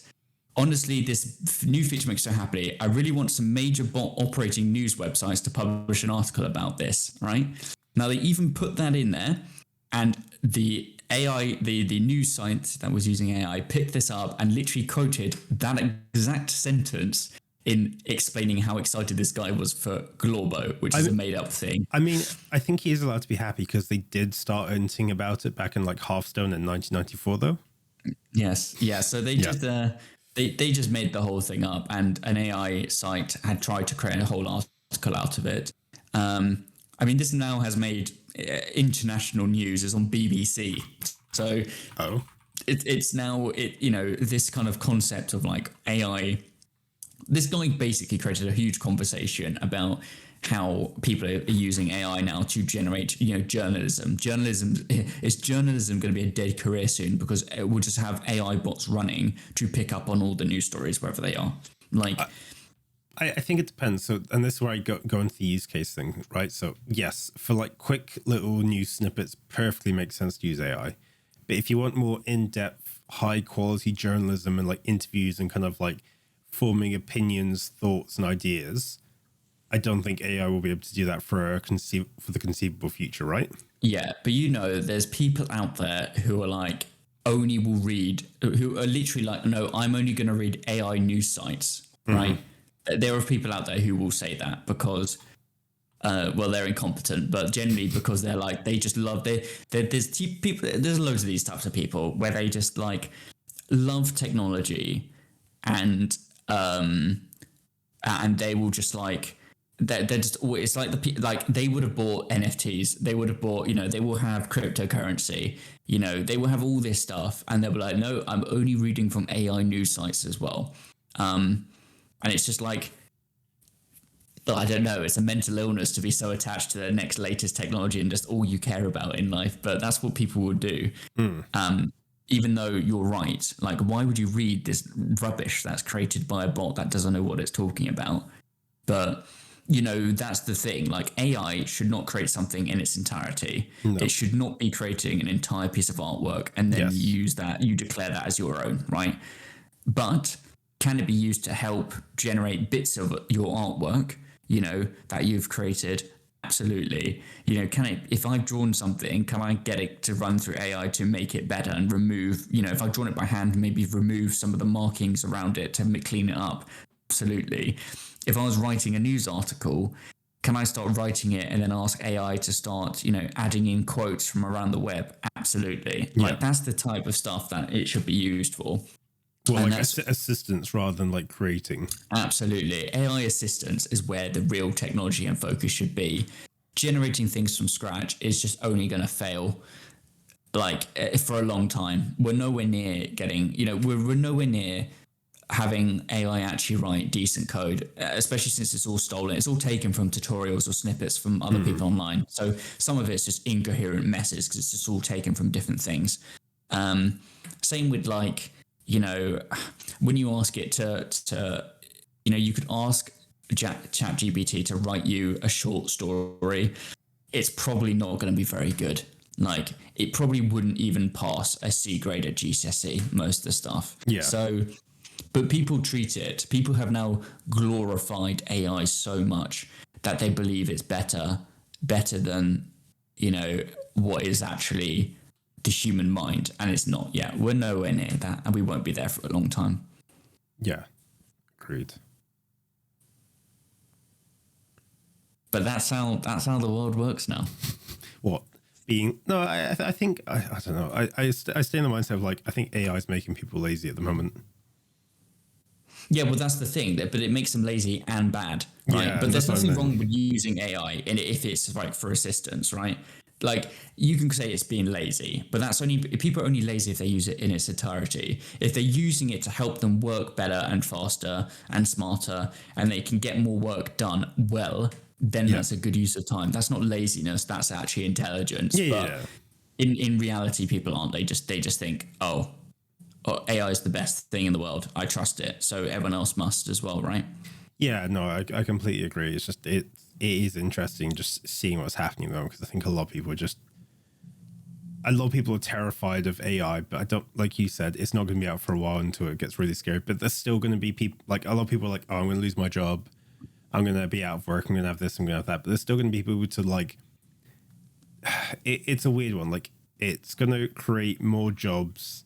S2: "Honestly, this new feature makes me so happy. I really want some major bot operating news websites to publish an article about this," right? Now, they even put that in there, and the AI, the news site that was using AI, picked this up and literally quoted that exact sentence in explaining how excited this guy was for Glorbo, which is a made-up thing.
S1: I mean, I think he is allowed to be happy because they did start hinting about it back in like Hearthstone in 1994, though.
S2: Yes, yeah. So they just... They just made the whole thing up, and an AI site had tried to create a whole article out of it. I mean, this now has made international news. It's on BBC. So it's now, this kind of concept of like AI. This guy basically created a huge conversation about how people are using AI now to generate, journalism. Is journalism going to be a dead career soon? Because it will just have AI bots running to pick up on all the news stories wherever they are. Like,
S1: I think it depends. So, and this is where I go into the use case thing, right? So, yes, for like quick little news snippets, perfectly makes sense to use AI. But if you want more in-depth, high-quality journalism and like interviews and kind of like forming opinions, thoughts, and ideas, I don't think AI will be able to do that for the conceivable future, right?
S2: Yeah, but there's people out there who are like, only will read, who are literally like, no, I'm only going to read AI news sites, right? There are people out there who will say that because they're incompetent, but generally because they're like, they just love, there's loads of these types of people where they just like love technology and they will just like, they're just always, it's like like they would have bought NFTs, they would have bought, they will have cryptocurrency, they will have all this stuff, and they'll be like, no, I'm only reading from AI news sites as well. And it's just like, I don't know, it's a mental illness to be so attached to the next latest technology and just all you care about in life. But that's what people will do. Even though you're right, like, why would you read this rubbish that's created by a bot that doesn't know what it's talking about? But that's the thing. Like, AI should not create something in its entirety. No. It should not be creating an entire piece of artwork and then you declare that as your own, right? But can it be used to help generate bits of your artwork, that you've created? Absolutely. If I've drawn something, can I get it to run through AI to make it better and remove, if I've drawn it by hand, maybe remove some of the markings around it to clean it up? Absolutely. If I was writing a news article, can I start writing it and then ask AI to start, adding in quotes from around the web? Absolutely. Yeah. Like, that's the type of stuff that it should be used for.
S1: Well, like assistance rather than like creating.
S2: Absolutely. AI assistance is where the real technology and focus should be. Generating things from scratch is just only going to fail, like, for a long time. We're nowhere near getting, we're nowhere near having AI actually write decent code, especially since it's all stolen. It's all taken from tutorials or snippets from other people online. So some of it's just incoherent messes because it's just all taken from different things. Same with like, when you ask it to you could ask ChatGPT to write you a short story. It's probably not going to be very good. Like, it probably wouldn't even pass a C grade at GCSE, most of the stuff.
S1: Yeah.
S2: So, but people have now glorified AI so much that they believe it's better than, what is actually the human mind. And it's not yet. We're nowhere near that, and we won't be there for a long time.
S1: Yeah. Agreed.
S2: But that's how the world works now.
S1: What? I think, I don't know. I stay in the mindset of like, I think AI is making people lazy at the moment.
S2: Yeah, well, that's the thing, but it makes them lazy and bad, right?
S1: Yeah,
S2: but there's nothing wrong with using AI if it's like for assistance, right? Like, you can say it's being lazy, but people are only lazy if they use it in its entirety. If they're using it to help them work better and faster and smarter, and they can get more work done well, then that's a good use of time. That's not laziness. That's actually intelligence. But in reality, people aren't. They just think, AI is the best thing in the world. I trust it. So everyone else must as well, right?
S1: Yeah, no, I completely agree. It's just, it is interesting just seeing what's happening though, because I think a lot of people are terrified of AI, but I don't, like you said, it's not going to be out for a while until it gets really scary. But there's still going to be people, like a lot of people are like, oh, I'm going to lose my job. I'm going to be out of work. I'm going to have this. I'm going to have that. But there's still going to be people to like, it's a weird one. Like, it's going to create more jobs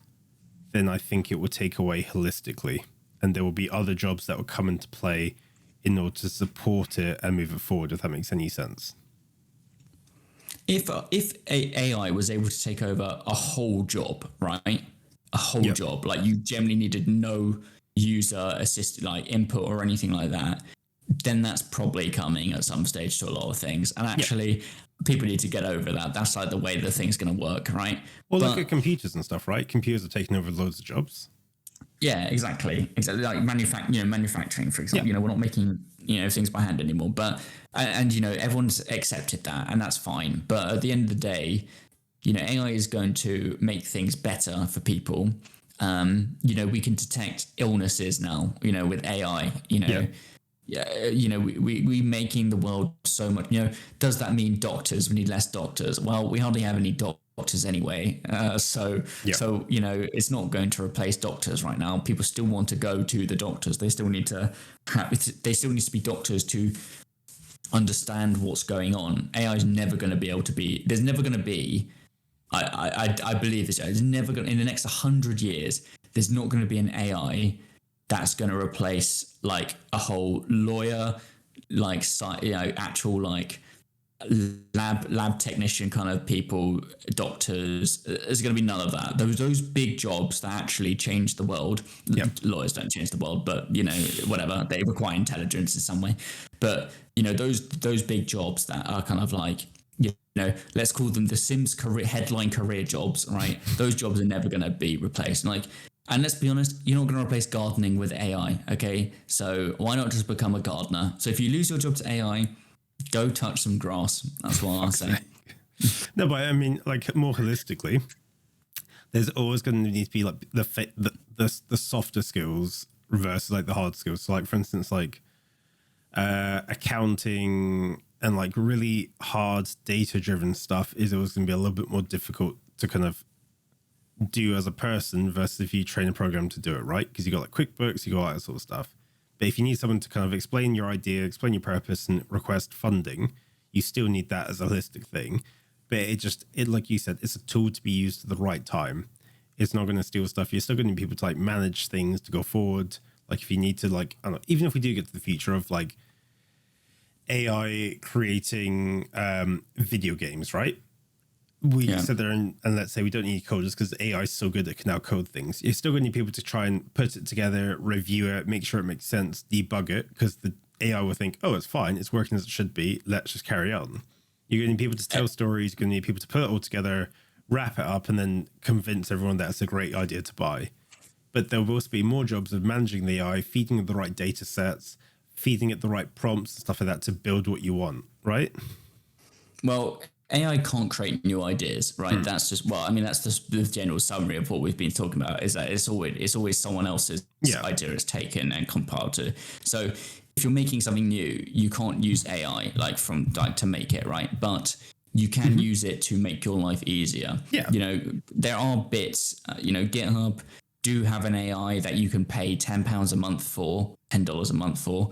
S1: than I think it will take away holistically. And there will be other jobs that will come into play in order to support it and move it forward, if that makes any sense.
S2: If AI was able to take over a whole job, right? A whole job, like you generally needed no user assisted like input or anything like that, then that's probably coming at some stage to a lot of things. And actually, people need to get over that. That's like the way the thing's going to work, right?
S1: Well, look at computers and stuff, right? Computers are taking over loads of jobs.
S2: Yeah, exactly. Like manufacturing, for example. We're not making things by hand anymore. But and everyone's accepted that, and that's fine. But at the end of the day, AI is going to make things better for people. We can detect illnesses now. With AI. We making the world so much. Does that mean doctors? We need less doctors. Well, we hardly have any doctors anyway. So it's not going to replace doctors right now. People still want to go to the doctors. They still need to be doctors to understand what's going on. AI is never going to be able to be. There's never going to be. I believe this. There's never going in the next 100 years. There's not going to be an AI that's going to replace like a whole lawyer, like actual like lab technician kind of people, doctors. There's going to be none of that. Those big jobs that actually change the world.
S1: Yep.
S2: Lawyers don't change the world, but whatever, they require intelligence in some way. But those big jobs that are kind of like, let's call them the Sims headline career jobs, right? Those jobs are never going to be replaced. And let's be honest, you're not going to replace gardening with AI, okay? So why not just become a gardener? So if you lose your job to AI, go touch some grass. That's what I'll say.
S1: No, but I mean, like, more holistically, there's always going to need to be like the softer skills versus like the hard skills. So like, for instance, like accounting and like really hard data driven stuff is always going to be a little bit more difficult to kind of do as a person versus if you train a program to do it, right? Because you got like QuickBooks, you got all that sort of stuff. But if you need someone to kind of explain your idea, explain your purpose, and request funding, you still need that as a holistic thing. But it like you said, it's a tool to be used at the right time. It's not going to steal stuff. You're still going to need people to like manage things to go forward. Like if you need to like, I don't know, even if we do get to the future of like AI creating video games, right? We sit there and let's say we don't need coders because AI is so good it can now code things. You're still going to need people to try and put it together, review it, make sure it makes sense, debug it, because the AI will think, oh, it's fine, it's working as it should be, let's just carry on. You're going to need people to tell stories, you're going to need people to put it all together, wrap it up, and then convince everyone that it's a great idea to buy. But there will also be more jobs of managing the AI, feeding it the right data sets, feeding it the right prompts and stuff like that to build what you want, right?
S2: Well, AI can't create new ideas, right? That's just, that's just the general summary of what we've been talking about, is that it's always someone else's idea is taken and compiled to. So if you're making something new, you can't use AI to make it, right? But you can use it to make your life easier.
S1: Yeah.
S2: There are bits, GitHub do have an AI that you can pay £10 a month for, $10 a month for,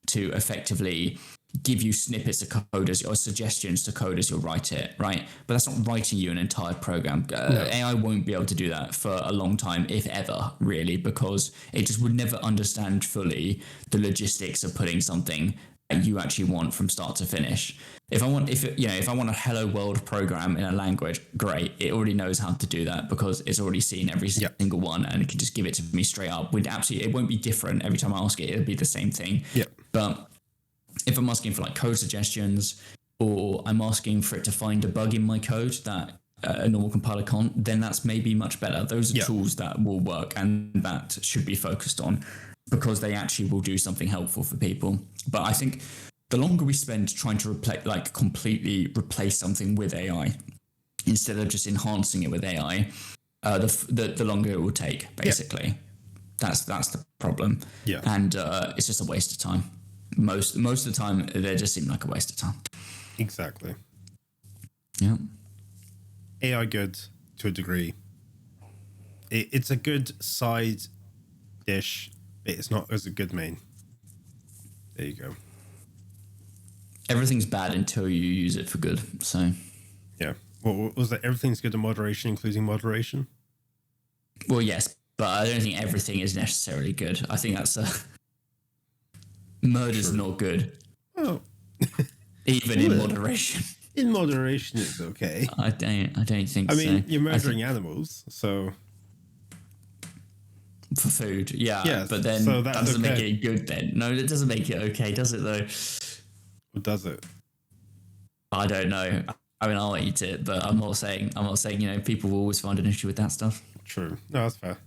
S2: to effectively give you snippets of code or suggestions to code as you write it, right? But that's not writing you an entire program. No. AI won't be able to do that for a long time, if ever, really, because it just would never understand fully the logistics of putting something that you actually want from start to finish. If I want a hello world program in a language, great. It already knows how to do that because it's already seen every single one and it can just give it to me straight up. It won't be different every time I ask it. It'll be the same thing.
S1: Yeah.
S2: But if I'm asking for like code suggestions, or I'm asking for it to find a bug in my code that a normal compiler can't, then that's maybe much better. Those are tools that will work and that should be focused on because they actually will do something helpful for people. But I think the longer we spend trying to completely replace something with AI instead of just enhancing it with AI, the longer it will take, basically. That's the problem. Yeah. And it's just a waste of time. Most of the time, they just seem like a waste of time.
S1: Exactly.
S2: Yeah.
S1: AI good to a degree. It's a good side dish, but it's not as a good main. There you go.
S2: Everything's bad until you use it for good. So.
S1: Yeah. What was that? Everything's good in moderation, including moderation?
S2: Well, yes, but I don't think everything is necessarily good. I think that's murder's not good.
S1: Oh.
S2: Even in moderation.
S1: In moderation, it's okay.
S2: I don't think so.
S1: I mean, you're murdering animals, so...
S2: For food, yeah. But then that doesn't make it good then. No, it doesn't make it okay, does it, though?
S1: Or does it?
S2: I don't know. I mean, I'll eat it, but I'm not saying, people will always find an issue with that stuff.
S1: True. No, that's fair.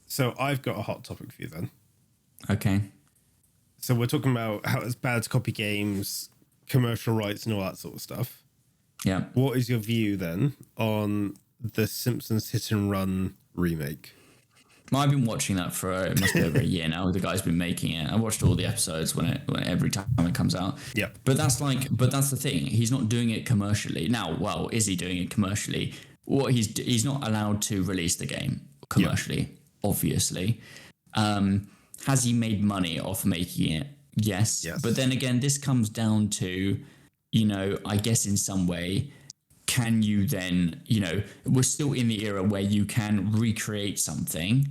S1: So I've got a hot topic for you then.
S2: Okay.
S1: So we're talking about how it's bad to copy games, commercial rights and all that sort of stuff.
S2: Yeah.
S1: What is your view then on the Simpsons Hit and Run remake?
S2: Well, I've been watching that for it must be over a year now. The guy's been making it. I watched all the episodes when every time it comes out.
S1: Yeah.
S2: But that's the thing. He's not doing it commercially. Now, well, is he doing it commercially? What he's not allowed to release the game commercially, obviously. Has he made money off making it? Yes. But then again, this comes down to, I guess in some way, can you then, we're still in the era where you can recreate something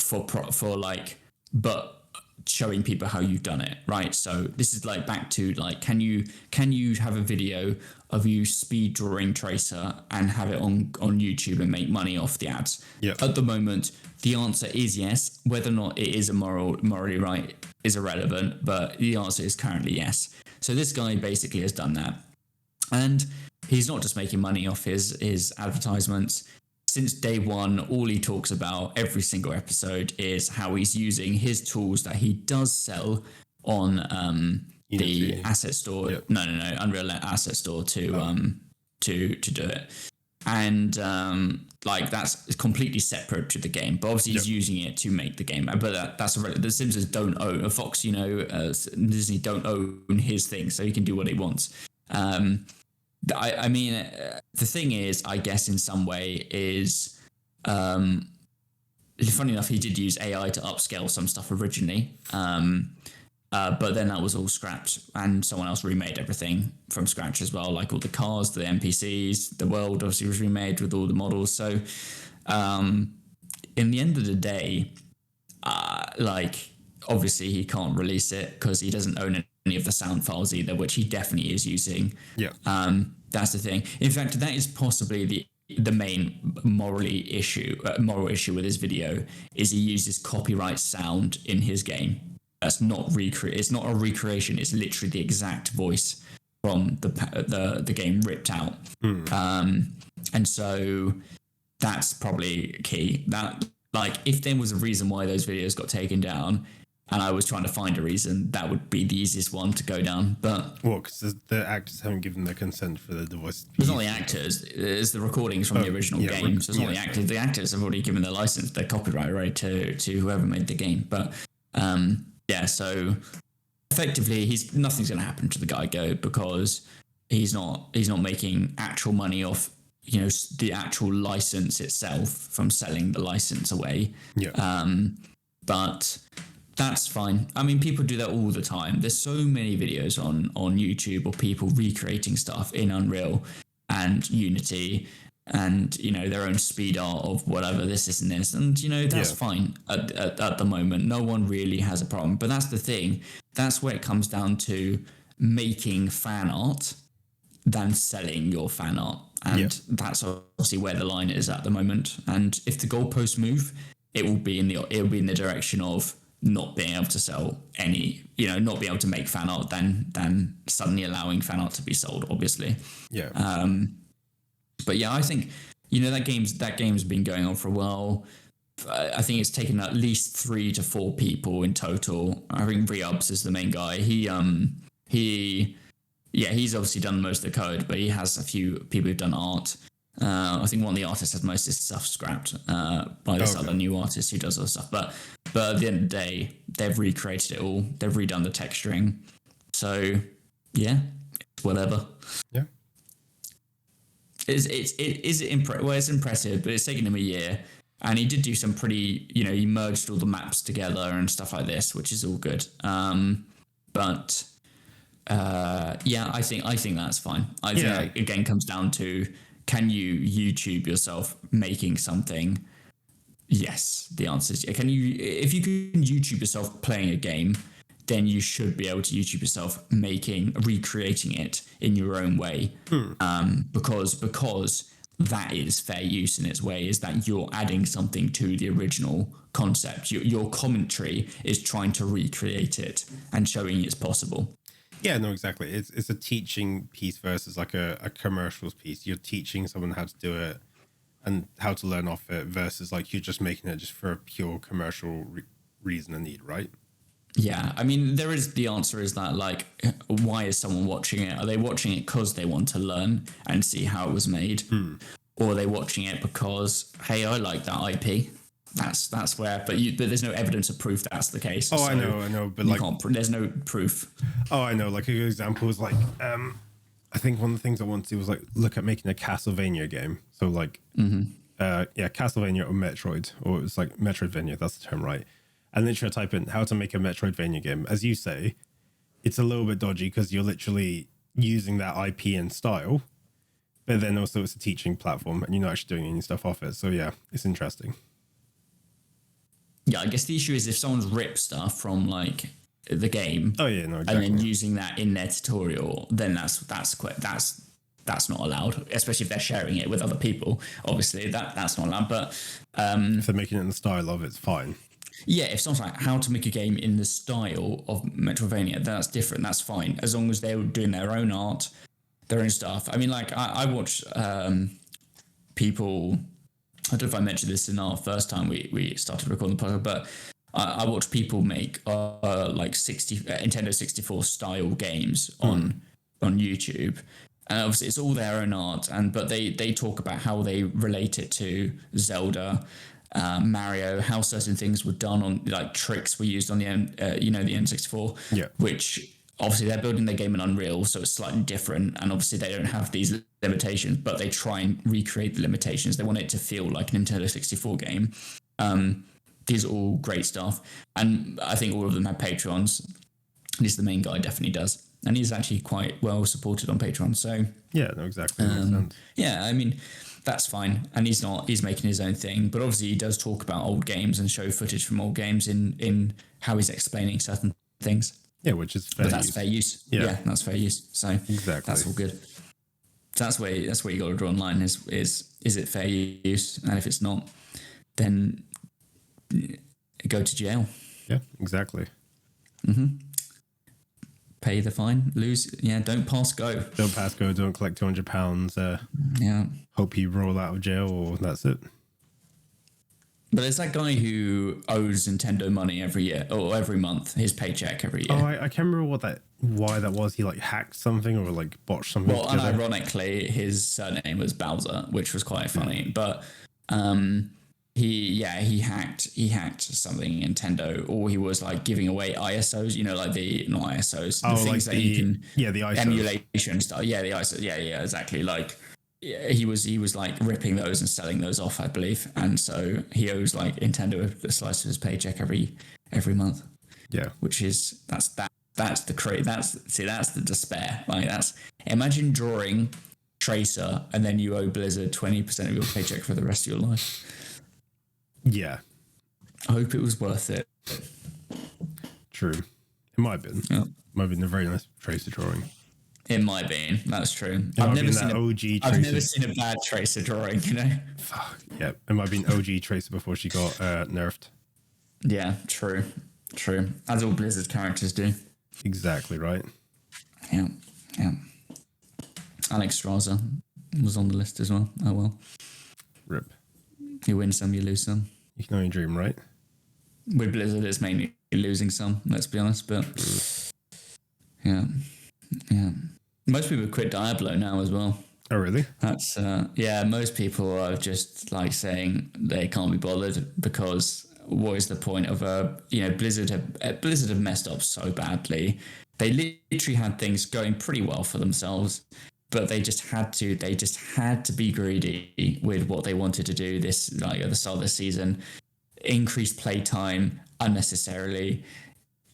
S2: but showing people how you've done it, right? So this is like back to like, can you have a video of you speed drawing Tracer and have it on YouTube and make money off the ads?
S1: Yeah.
S2: At the moment, the answer is yes. Whether or not it is morally right is irrelevant, but the answer is currently yes. So this guy basically has done that, and he's not just making money off his advertisements. Since day one, all he talks about every single episode is how he's using his tools that he does sell on the asset store.
S1: Yep.
S2: No, Unreal Asset Store to do it. And like that's completely separate to the game, but obviously he's using it to make the game. But that's the Simpsons don't own Fox, Disney don't own his thing, so he can do what he wants. I mean, the thing is, I guess in some way is, funny enough, he did use AI to upscale some stuff originally, but then that was all scrapped, and someone else remade everything from scratch as well, like all the cars, the NPCs, the world obviously was remade with all the models. So, in the end of the day, like obviously he can't release it because he doesn't own any of the sound files either, which he definitely is using.
S1: Yeah.
S2: That's the thing. In fact, that is possibly the main moral issue with his video is he uses copyright sound in his game. That's not It's not a recreation. It's literally the exact voice from the game ripped out. And so that's probably key. That like if there was a reason why those videos got taken down, and I was trying to find a reason, that would be the easiest one to go down. But
S1: because the actors haven't given their consent for the voice.
S2: It's not the actors; it's the recordings from the original game. So it's not the actors. The actors have already given their license, their copyright right to whoever made the game. But so effectively, nothing's going to happen to the guy because he's not making actual money off the actual license itself from selling the license away. But that's fine. I mean, people do that all the time. There's so many videos on YouTube of people recreating stuff in Unreal and Unity and, their own speed art of whatever this and this. And, that's fine at the moment. No one really has a problem. But that's the thing. That's where it comes down to making fan art than selling your fan art. And that's obviously where the line is at the moment. And if the goalposts move, it will be in the direction of not being able to sell any, not being able to make fan art than suddenly allowing fan art to be sold, obviously.
S1: Yeah.
S2: But yeah, I think, that game's been going on for a while. I think it's taken at least 3 to 4 people in total. I think Reubs is the main guy. He's obviously done most of the code, but he has a few people who've done art. I think one of the artists has most of his stuff scrapped by this other new artist who does other stuff. But at the end of the day, they've recreated it all. They've redone the texturing. So yeah, whatever.
S1: Yeah.
S2: It's impressive, but it's taken him a year. And he did do some pretty, he merged all the maps together and stuff like this, which is all good. I think that's fine. I think that, again, comes down to, can you YouTube yourself making something? Yes, the answer is if you can YouTube yourself playing a game, then you should be able to YouTube yourself recreating it in your own way. Because that is fair use in its way, is that you're adding something to the original concept. Your commentary is trying to recreate it and showing it's possible.
S1: Yeah, no, exactly. It's a teaching piece versus like a commercials piece. You're teaching someone how to do it and how to learn off it versus like you're just making it just for a pure commercial reason and need, right?
S2: Yeah, I mean, the answer is that, like, why is someone watching it? Are they watching it because they want to learn and see how it was made? Or are they watching it because, hey, I like that IP? That's where, but there's no evidence of proof that's the case.
S1: Oh, so I know, but like,
S2: there's no proof.
S1: Oh, I know. Like a good example is like, I think one of the things I wanted to do was like look at making a Castlevania game. So like, Castlevania or Metroid, or it's like Metroidvania. That's the term, right? And literally type in how to make a Metroidvania game. As you say, it's a little bit dodgy because you're literally using that IP and style, but then also it's a teaching platform and you're not actually doing any stuff off it. So yeah, it's interesting.
S2: Yeah, I guess the issue is if someone's ripped stuff from like the game,
S1: Oh yeah, no, exactly.
S2: and then using that in their tutorial, then that's not allowed. Especially if they're sharing it with other people. Obviously, that's not allowed. But
S1: if they're making it in the style of, it's fine.
S2: Yeah, if someone's like how to make a game in the style of Metroidvania, that's different. That's fine as long as they're doing their own art, their own stuff. I mean, like I watched people. I don't know if I mentioned this in our first time we started recording the podcast, but I watched people make like Nintendo 64 style games on YouTube, and obviously it's all their own art. But they talk about how they relate it to Zelda, Mario, how certain things were done on, like tricks were used on the N64, which obviously they're building their game in Unreal, so it's slightly different, and obviously they don't have these limitations, but they try and recreate the limitations. They want it to feel like a Nintendo 64 game. These are all great stuff, and I think all of them have Patrons. At least the main guy definitely does, and he's actually quite well supported on Patreon. So
S1: yeah, no, exactly.
S2: Yeah, I mean, that's fine, and he's making his own thing, but obviously he does talk about old games and show footage from old games in how he's explaining certain things.
S1: Yeah, which is fair.
S2: But that's fair use. Yeah, that's fair use. So
S1: exactly,
S2: that's all good. So that's where you got to draw a line. Is it fair use? And if it's not, then go to jail.
S1: Yeah, exactly.
S2: Pay the fine, lose. Yeah, don't pass go.
S1: Don't pass go. Don't collect £200.
S2: Yeah.
S1: Hope you roll out of jail, or that's it.
S2: But there's that guy who owes Nintendo money every year or every month, his paycheck every year.
S1: Oh, I can't remember why that was. He like hacked something or like botched something.
S2: Well, unironically, his surname was Bowser, which was quite funny. But he hacked something in Nintendo, or he was like giving away ISOs, like not ISOs, the things that you can
S1: the ISOs.
S2: Emulation stuff. Yeah, the ISO. Yeah, exactly. Like he was like ripping those and selling those off, I believe, and so he owes like Nintendo a slice of his paycheck every month.
S1: Yeah,
S2: which is that's the despair. Like imagine drawing Tracer and then you owe Blizzard 20% of your paycheck for the rest of your life.
S1: Yeah,
S2: I hope it was worth it.
S1: True, it might have been.
S2: Yeah.
S1: Might have been a very nice Tracer drawing.
S2: It might be. That's true.
S1: I've never seen
S2: a bad Tracer drawing,
S1: Fuck, yeah, it might have been OG Tracer before she got nerfed.
S2: Yeah, true. As all Blizzard characters do.
S1: Exactly right.
S2: Yeah. Alex Straza was on the list as well. Oh well.
S1: Rip.
S2: You win some, you lose some.
S1: You can only dream, right?
S2: With Blizzard, it's mainly losing some, let's be honest, but yeah. Most people quit Diablo now as well.
S1: Oh, really?
S2: That's most people are just like saying they can't be bothered because what is the point of Blizzard have messed up so badly. They literally had things going pretty well for themselves, but they just had to be greedy with what they wanted to do this, like at the start of the season, increase playtime unnecessarily,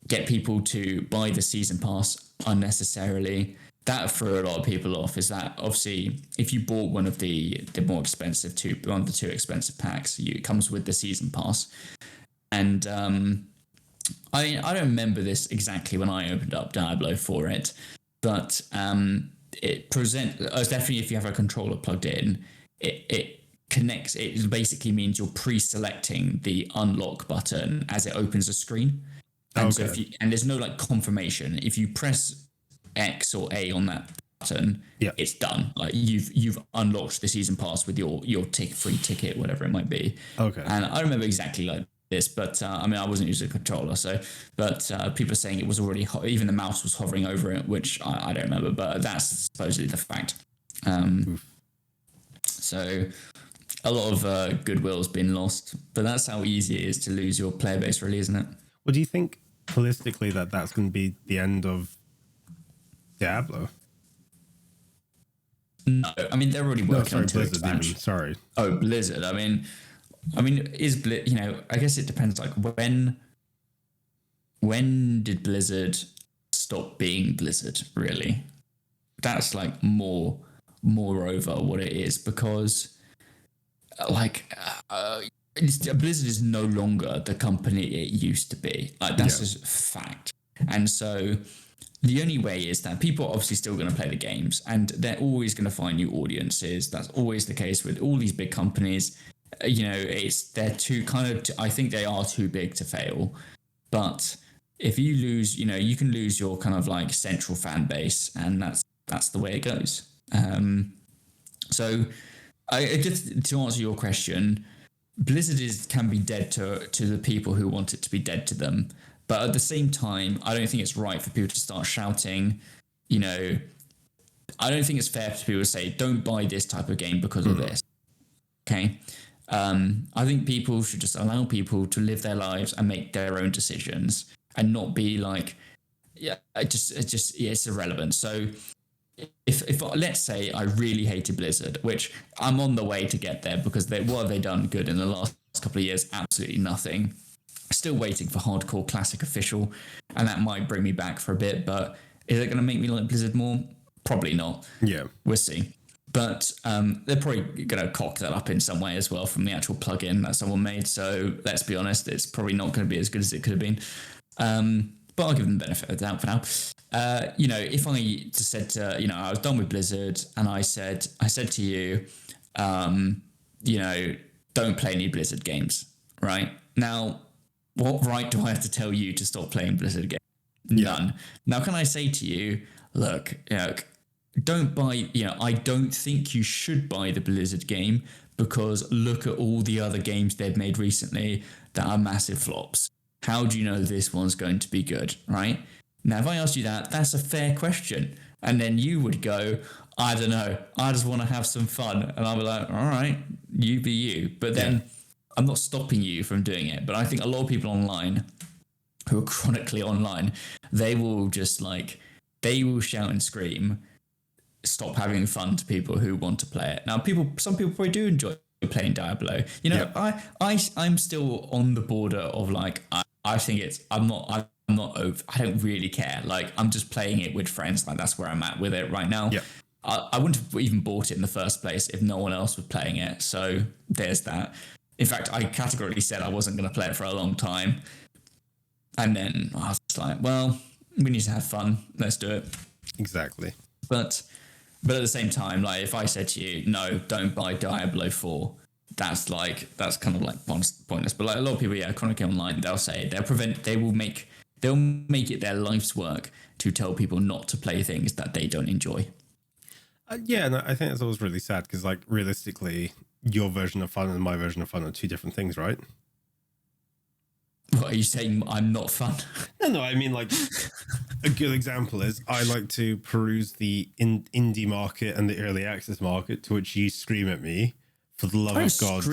S2: get people to buy the season pass unnecessarily. That threw a lot of people off. Is that obviously if you bought one of the more expensive one of the two expensive packs, it comes with the season pass. And I don't remember this exactly when I opened up Diablo for it, but it definitely if you have a controller plugged in, it connects. It basically means you're pre-selecting the unlock button as it opens a screen. And so there's no like confirmation. If you press X or A on that button, it's done. Like you've unlocked the season pass with your free ticket, whatever it might be.
S1: Okay.
S2: And I remember exactly like this, but I wasn't using a controller, but people are saying it was already even the mouse was hovering over it, which I don't remember, but that's supposedly the fact. So a lot of goodwill's been lost, but that's how easy it is to lose your player base, really, isn't it?
S1: Well, do you think holistically that's going to be the end of Diablo?
S2: No, I mean they're already working on
S1: Blizzard even. Sorry.
S2: Oh, Blizzard. I mean, is I guess it depends. Like when did Blizzard stop being Blizzard? Really, that's like moreover what it is, because Blizzard is no longer the company it used to be. Like, that's just fact. And so the only way is that people are obviously still going to play the games, and they're always going to find new audiences. That's always the case with all these big companies. You know, they're too I think they are too big to fail. But if you lose, you know, you can lose your kind of like central fan base, and that's the way it goes. So I just, to answer your question, Blizzard can be dead to the people who want it to be dead to them. But at the same time, I don't think it's right for people to start shouting, you know, I don't think it's fair for people to say, don't buy this type of game because of this. Okay. I think people should just allow people to live their lives and make their own decisions and not be like, it's irrelevant. So if let's say I really hated Blizzard, which I'm on the way to get there, because what have they done good in the last couple of years? Absolutely nothing. Still waiting for Hardcore Classic Official, and that might bring me back for a bit, but is it going to make me like Blizzard more? Probably not.
S1: Yeah.
S2: We'll see. But they're probably going to cock that up in some way as well from the actual plugin that someone made. So let's be honest, it's probably not going to be as good as it could have been. But I'll give them the benefit of the doubt for now. You know, if I just said, you know, I was done with Blizzard, and I said to you, you know, don't play any Blizzard games, right? Now, what right do I have to tell you to stop playing Blizzard games? None. Now, can I say to you, look, don't buy, you know, I don't think you should buy the Blizzard game, because look at all the other games they've made recently that are massive flops. How do you know this one's going to be good, right? Now, if I asked you that, that's a fair question. And then you would go, I don't know, I just want to have some fun. And I'll be like, all right, you be you. But then I'm not stopping you from doing it. But I think a lot of people online who are chronically online, they will just like, they will shout and scream, stop having fun to people who want to play it. Now, some people probably do enjoy playing Diablo. You know, I'm still on the border of like, I think I'm not over, I don't really care. Like, I'm just playing it with friends. Like, that's where I'm at with it right now. Yeah. I wouldn't have even bought it in the first place if no one else was playing it. So there's that. In fact, I categorically said I wasn't going to play it for a long time. And then I was just like, well, we need to have fun. Let's do it.
S1: Exactly.
S2: But at the same time, like, if I said to you, no, don't buy Diablo 4, that's kind of like pointless. But like a lot of people, chronically online, they'll say they'll make it their life's work to tell people not to play things that they don't enjoy.
S1: And I think that's always really sad, because like realistically, your version of fun and my version of fun are two different things, right?
S2: What are you saying? I'm not fun?
S1: No, I mean, like, a good example is I like to peruse the indie market and the early access market, to which you scream at me, for the love of God.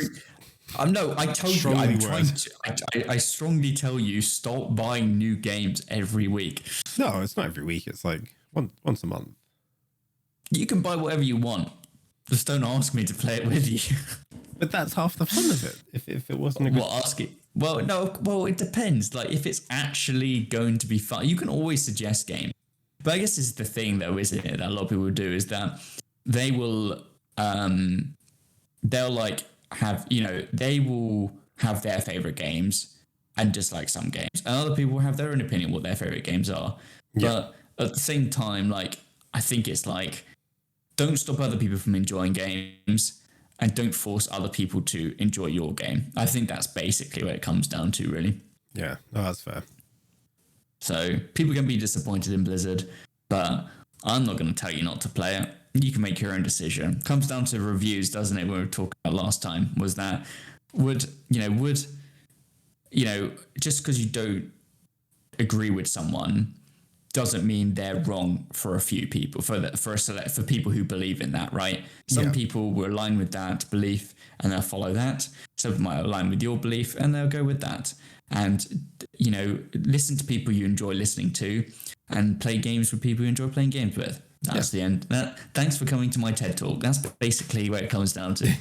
S2: No, I told you, I'm trying to. I strongly tell you, stop buying new games every week.
S1: No, it's not every week. It's like once a month.
S2: You can buy whatever you want. Just don't ask me to play it with you.
S1: But that's half the fun of it. If it wasn't a good...
S2: ask it? Well, no. Well, it depends. Like, if it's actually going to be fun, you can always suggest games. But I guess this is the thing, though, isn't it? That a lot of people do, is that they will, they'll like have, you know, they will have their favorite games and dislike some games, and other people will have their own opinion what their favorite games are. Yeah. But at the same time, like, I think it's like, don't stop other people from enjoying games, and don't force other people to enjoy your game. I think that's basically what it comes down to, really.
S1: Yeah, no, that's fair.
S2: So people can be disappointed in Blizzard, but I'm not going to tell you not to play it. You can make your own decision. Comes down to reviews, doesn't it? When we were talking about last time, was that would just because you don't agree with someone doesn't mean they're wrong for a few people, for people who believe in that, right? Some people will align with that belief and they'll follow that. Some people might align with your belief and they'll go with that. And, you know, listen to people you enjoy listening to and play games with people you enjoy playing games with. That's the end. Thanks for coming to my TED Talk. That's basically where it comes down to.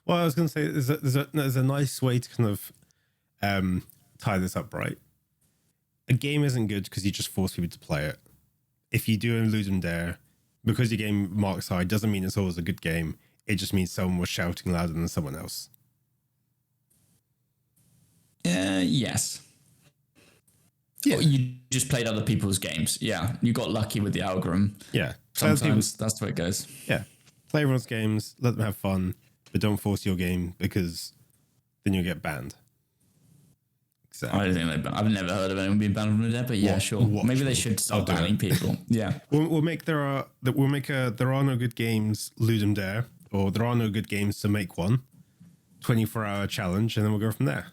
S1: Well, I was going to say, there's a nice way to kind of tie this up, right? A game isn't good because you just force people to play it. If you do lose them there, because your game marks high, doesn't mean it's always a good game. It just means someone was shouting louder than someone else.
S2: Yes.
S1: Yeah.
S2: Or you just played other people's games. Yeah, you got lucky with the algorithm.
S1: Yeah.
S2: Sometimes that's the way it goes.
S1: Yeah. Play everyone's games, let them have fun, but don't force your game because then you'll get banned. Exactly.
S2: I don't think I've never heard of anyone being banned from Reddit, but yeah, sure. Maybe they should start banning people. Yeah.
S1: We'll make there are no good games Ludum Dare, or there are no good games to make one 24-hour challenge, and then we'll go from there.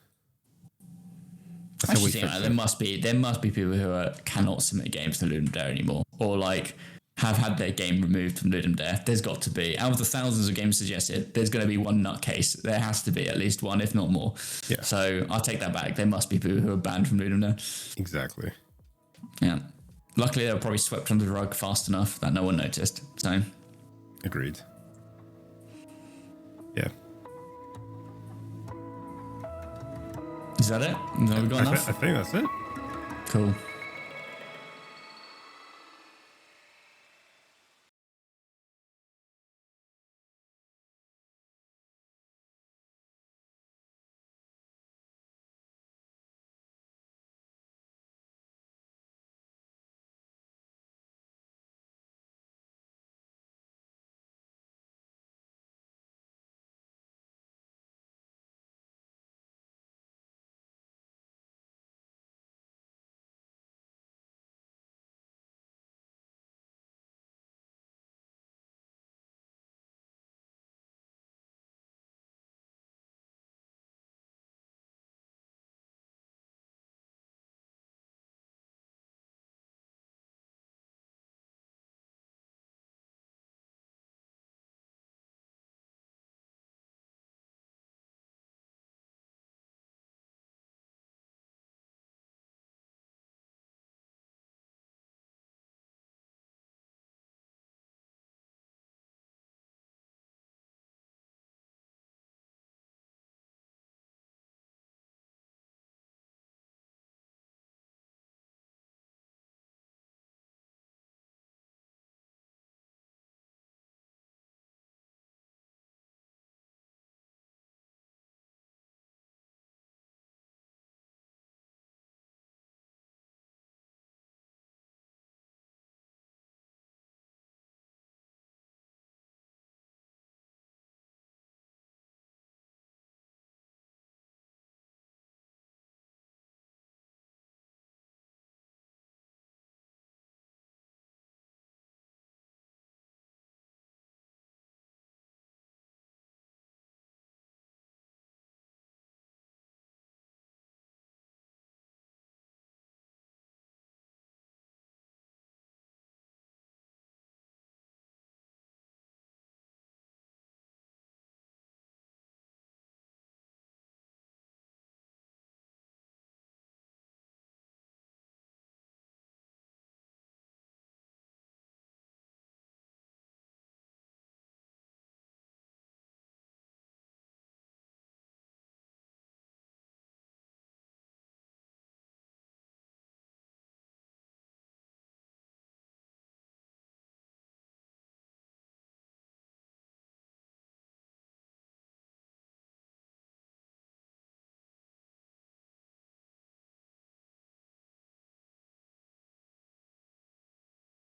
S2: I actually think there must be people who cannot submit games to Ludum Dare anymore, or like have had their game removed from Ludum Dare. There's got to be, out of the thousands of games suggested, there's going to be one nutcase. There has to be at least one, if not more.
S1: Yeah.
S2: So I'll take that back. There must be people who are banned from Ludum Dare.
S1: Exactly.
S2: Yeah. Luckily, they were probably swept under the rug fast enough that no one noticed. So.
S1: Agreed. Yeah.
S2: Is that it? Have we got enough?
S1: I think that's it.
S2: Cool.